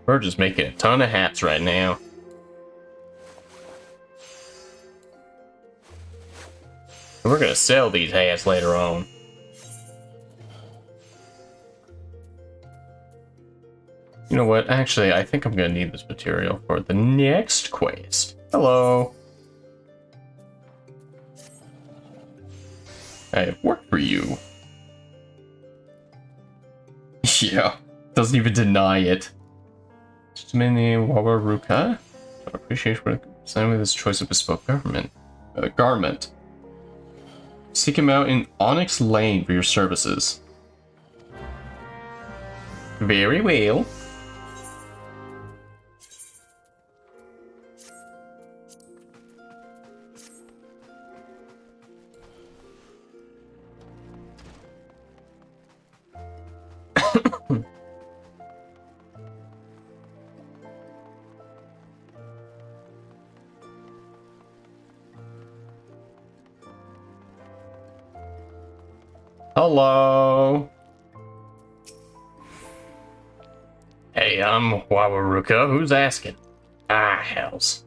We're just making a ton of hats right now. We're gonna sell these hats later on. You know what? Actually, I think I'm gonna need this material for the next quest. Hello. I have work for you. Yeah, doesn't even deny it. Just many Wawaruka. I appreciate what with this choice of bespoke garment. Seek him out in Onyx Lane for your services. Very well. Hello. Hey, I'm Wawaruka. Who's asking? Ah, hells.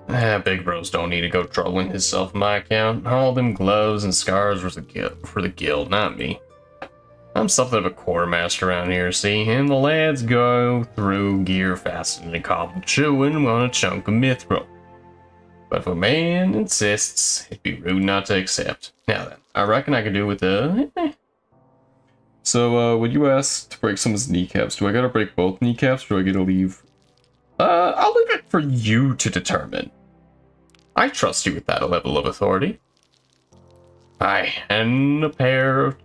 Big bros don't need to go trolling himself in my account. All them gloves and scars were for the guild, not me. I'm something of a quartermaster around here, see? And the lads go through gear faster than a cobble chewing on a chunk of mithril. But if a man insists, it'd be rude not to accept. Now then, I reckon I could do with the... So, when you ask to break someone's kneecaps, do I gotta break both kneecaps, or do I get to leave? I'll leave it for you to determine. I trust you with that level of authority. Aye, and a pair of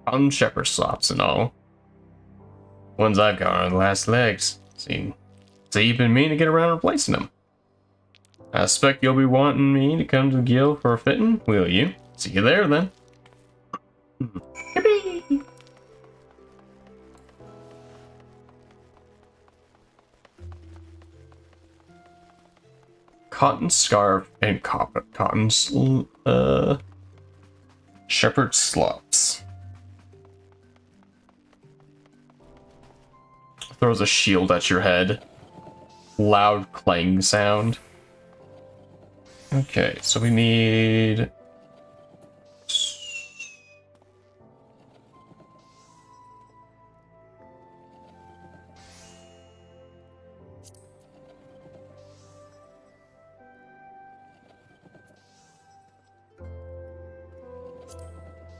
cotton shepherd slops and all. Ones I've got are the last legs. See, you've been meaning to get around replacing them. I expect you'll be wanting me to come to the guild for a fitting, will you? See you there, then. Yippee! Cotton scarf and cotton shepherd slops. Throws a shield at your head. Loud clang sound. Okay, so we need...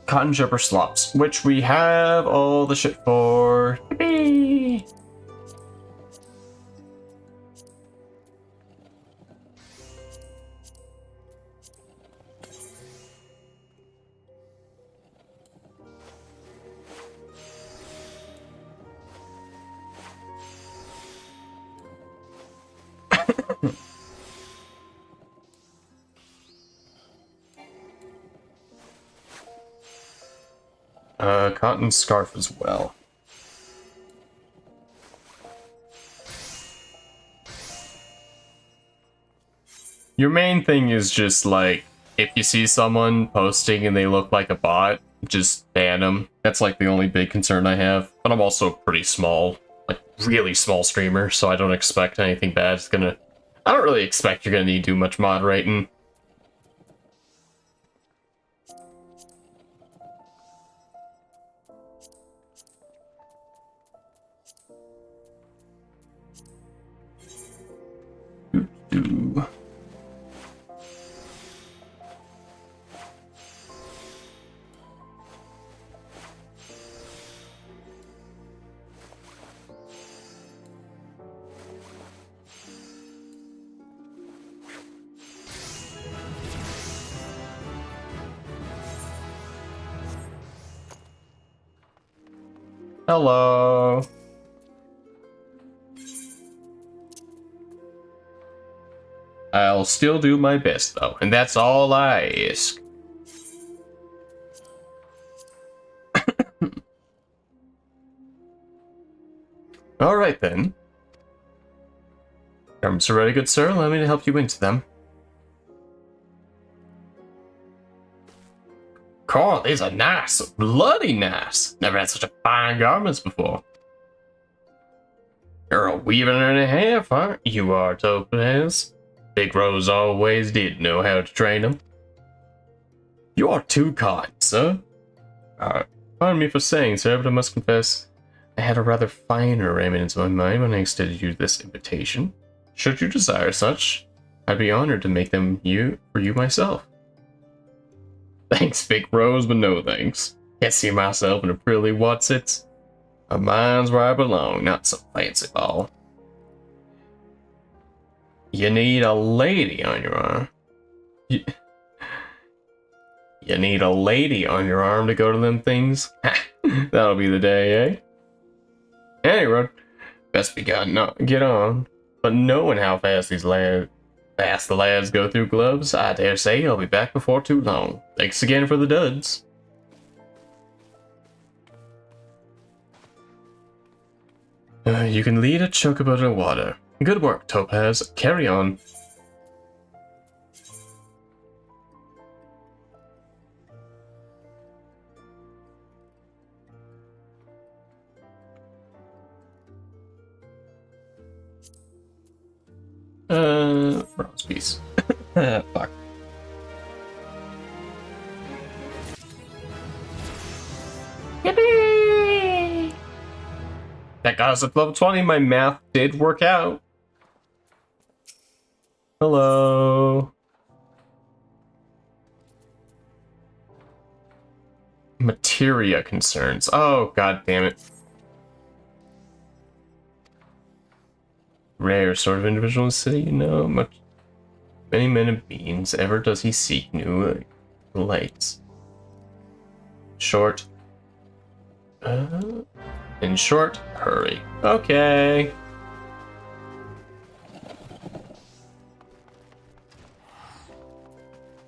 Cotton shepherd slops, which we have all the shit for. Yippee! Cotton scarf as well. Your main thing is just like, if you see someone posting and they look like a bot, just ban them. That's like the only big concern I have. But I'm also pretty small, like really small streamer, so I don't expect anything bad. I don't really expect you're gonna need to do much moderating. do. Hello. I'll still do my best, though, and that's all I ask. All right, then. Garments are ready, good sir. Allow me to help you into them. Carl, these are nice. Bloody nice. Never had such a fine garments before. You're a weaver and a half, aren't you, are, Topaz? Big Rose always did know how to train them. You are too kind, sir. Pardon me for saying, sir, but I must confess, I had a rather finer raiment in my mind when I extended you this invitation. Should you desire such, I'd be honored to make them for you myself. Thanks, Big Rose, but no thanks. Can't see myself in a pretty what's-its. My mind's where I belong, not some fancy ball. You need a lady on your arm. You need a lady on your arm to go to them things? That'll be the day, eh? Anyway, best be get on. But knowing how fast the lads go through gloves, I dare say I'll be back before too long. Thanks again for the duds. You can lead a chocobo to water. Good work, Topaz. Carry on. Bronze piece. Fuck. Yippee! That got us at level 20. My math did work out. Hello. Materia concerns. Oh, god damn it. Rare sort of individual in the city, you know. Many men and beings. Ever does he seek new lights. In short, hurry. Okay.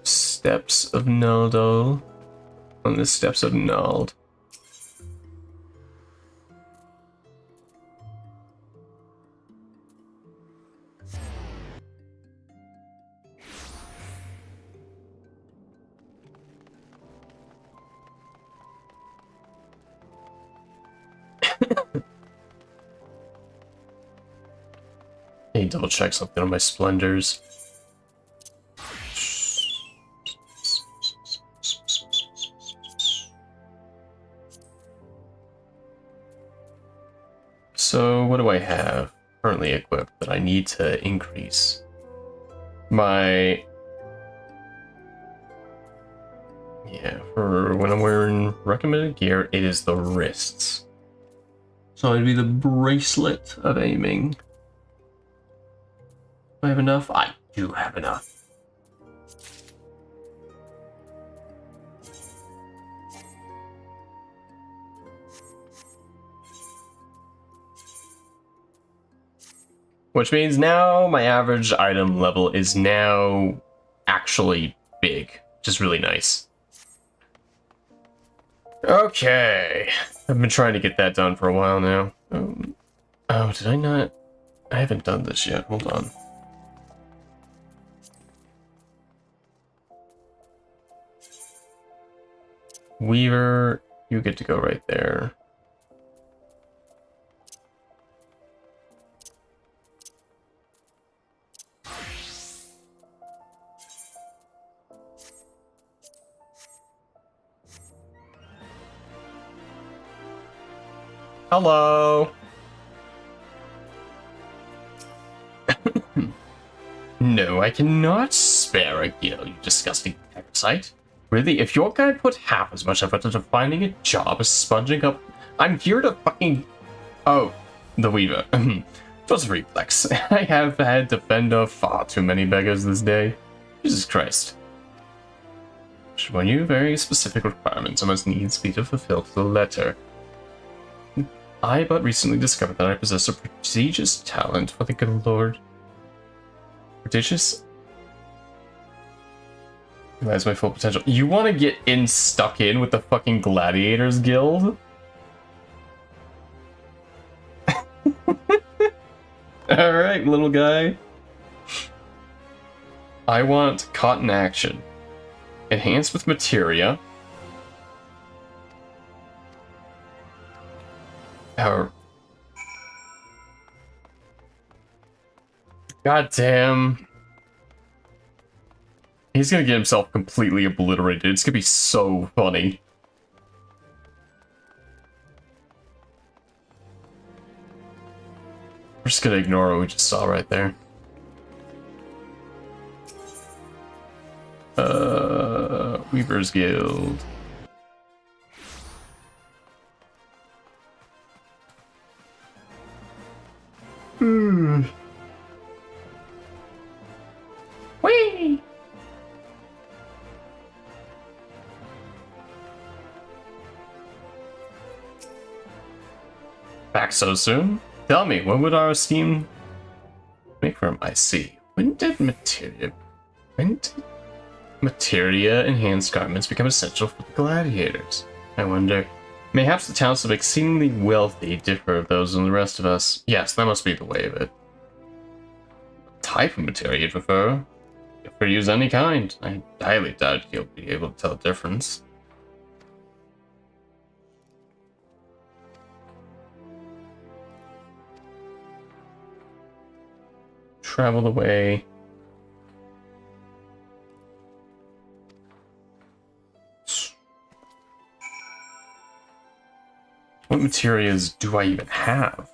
Steps of Naldo. On the steps of Nald. I need to double check something on my splendors. So what do I have currently equipped that I need to increase? My... Yeah, for when I'm wearing recommended gear, it is the wrists. So it'd be the bracelet of aiming. Do I have enough? I do have enough. Which means now my average item level is now actually big, which is really nice. Okay, I've been trying to get that done for a while now. Oh, did I not? I haven't done this yet. Hold on. Weaver, you get to go right there. Hello. No, I cannot spare a gill, you disgusting parasite. Really, if your guy put half as much effort into finding a job as sponging up... I'm here to fucking... Oh, the Weaver. Just a reflex. I have had to fend off far too many beggars this day. Jesus Christ. When you very specific requirements must needs be to fulfill to the letter. I but recently discovered that I possess a prodigious talent for the good Lord. Prodigious? Realize my full potential. You want to get stuck in with the fucking Gladiators Guild? Alright, little guy. I want caught in action. Enhanced with materia. God damn. He's gonna get himself completely obliterated. It's gonna be so funny. We're just gonna ignore what we just saw right there. Weaver's Guild. Whee! Back so soon? Tell me, when would our scheme make room? I see. When did materia enhanced garments become essential for the gladiators? I wonder. Mayhaps the talents of exceedingly wealthy differ of those of the rest of us. Yes, that must be the way of it. What type of materia you'd prefer? If we use any kind, I highly doubt you'll be able to tell the difference. Travel away. What materials do I even have?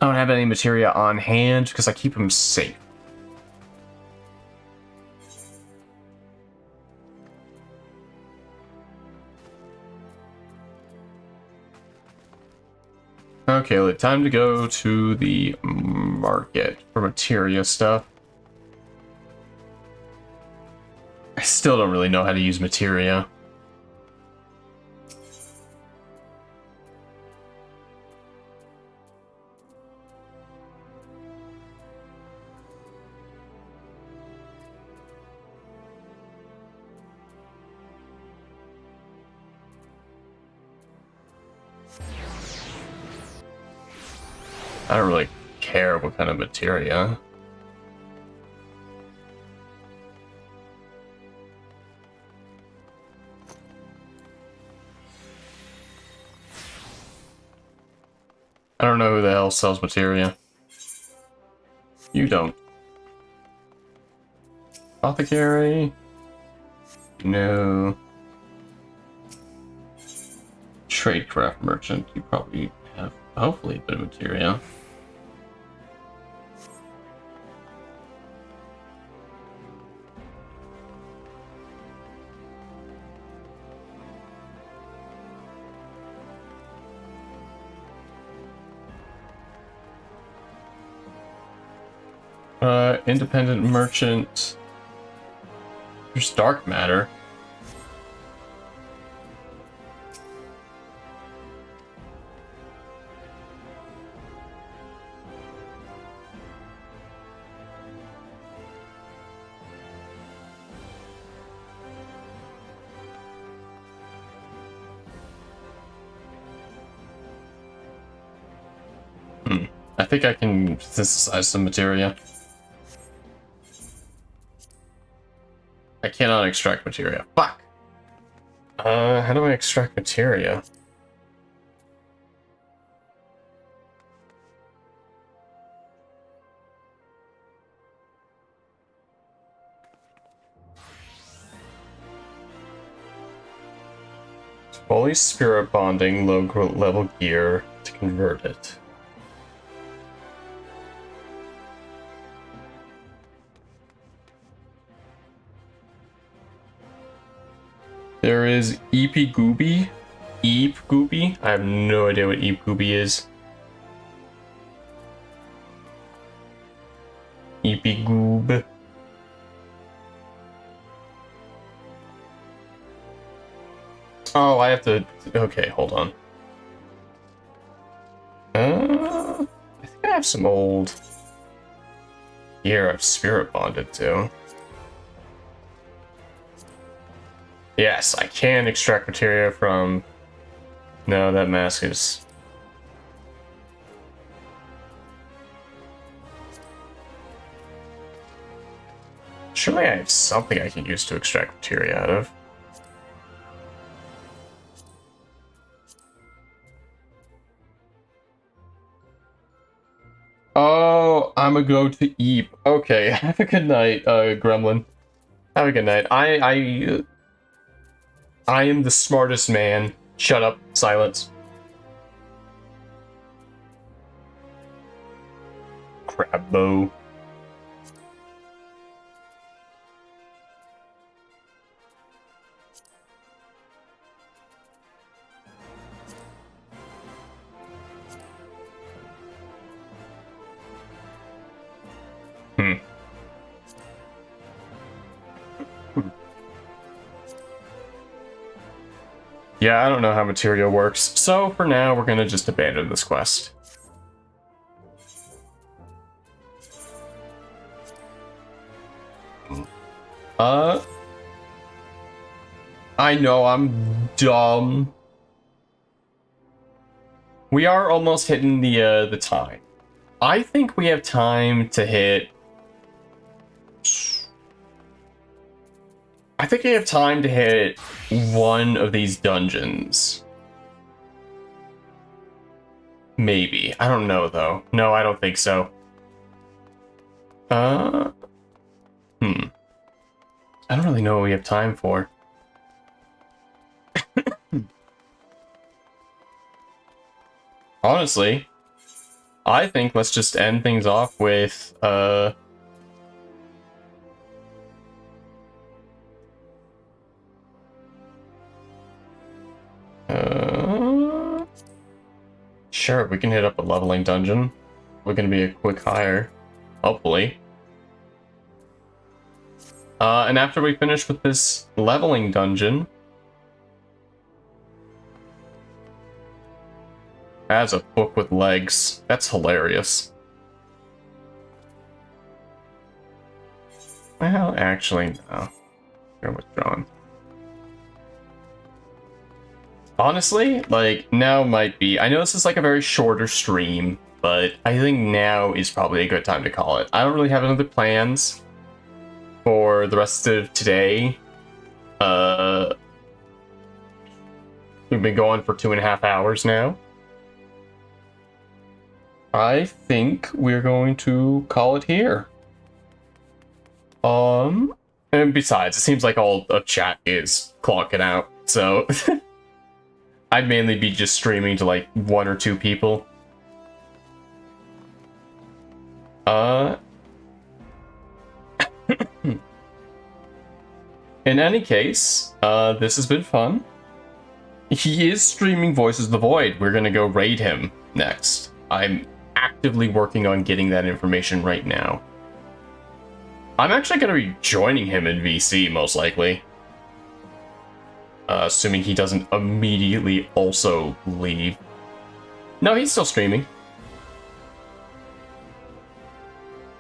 I don't have any materia on hand because I keep them safe. Okay, well, time to go to the market for materia stuff. I still don't really know how to use materia. I don't really care what kind of materia. I don't know who the hell sells materia. You don't. Apothecary? No. Tradecraft merchant. You probably have, hopefully, a bit of materia. Independent merchant. There's dark matter. I think I can synthesize some materia. I cannot extract materia. Fuck! How do I extract materia? Fully spirit bonding low level gear to convert it. There is EP Gooby. Eep Gooby? I have no idea what Eep Gooby is. EP Goob. Oh, I have to... Okay, hold on. I think I have some old gear I've spirit bonded to. Yes, I can extract materia from... No, that mask is... Surely I have something I can use to extract materia out of. Oh, I'm a go to Eep. Okay, have a good night, Gremlin. Have a good night. I am the smartest man. Shut up. Silence. Crabbo. Yeah, I don't know how material works, so for now we're gonna just abandon this quest. I know I'm dumb. We are almost hitting the time. I think we have time to hit... I think we have time to hit one of these dungeons. Maybe. I don't know, though. No, I don't think so. I don't really know what we have time for. Honestly, I think let's just end things off with, sure, we can hit up a leveling dungeon. We're gonna be a quick hire, hopefully. And after we finish with this leveling dungeon, as a book with legs, that's hilarious. Well, actually, no. You're withdrawn. Honestly, like, now might be... I know this is like a very shorter stream, but I think now is probably a good time to call it. I don't really have any other plans for the rest of today. We've been going for 2.5 hours now. I think we're going to call it here. And besides, it seems like all of chat is clocking out, so... I'd mainly be just streaming to like 1 or 2 people. In any case, this has been fun. He is streaming Voices of the Void. We're gonna go raid him next. I'm actively working on getting that information right now. I'm actually gonna be joining him in VC, most likely. Assuming he doesn't immediately also leave. No, he's still streaming.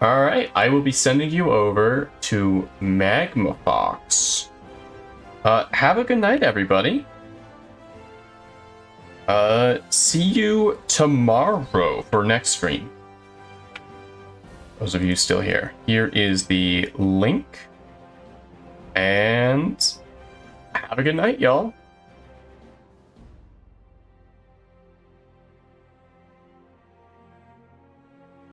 Alright, I will be sending you over to Magma Fox. Have a good night, everybody. See you tomorrow for next stream. Those of you still here. Here is the link. And... have a good night, y'all.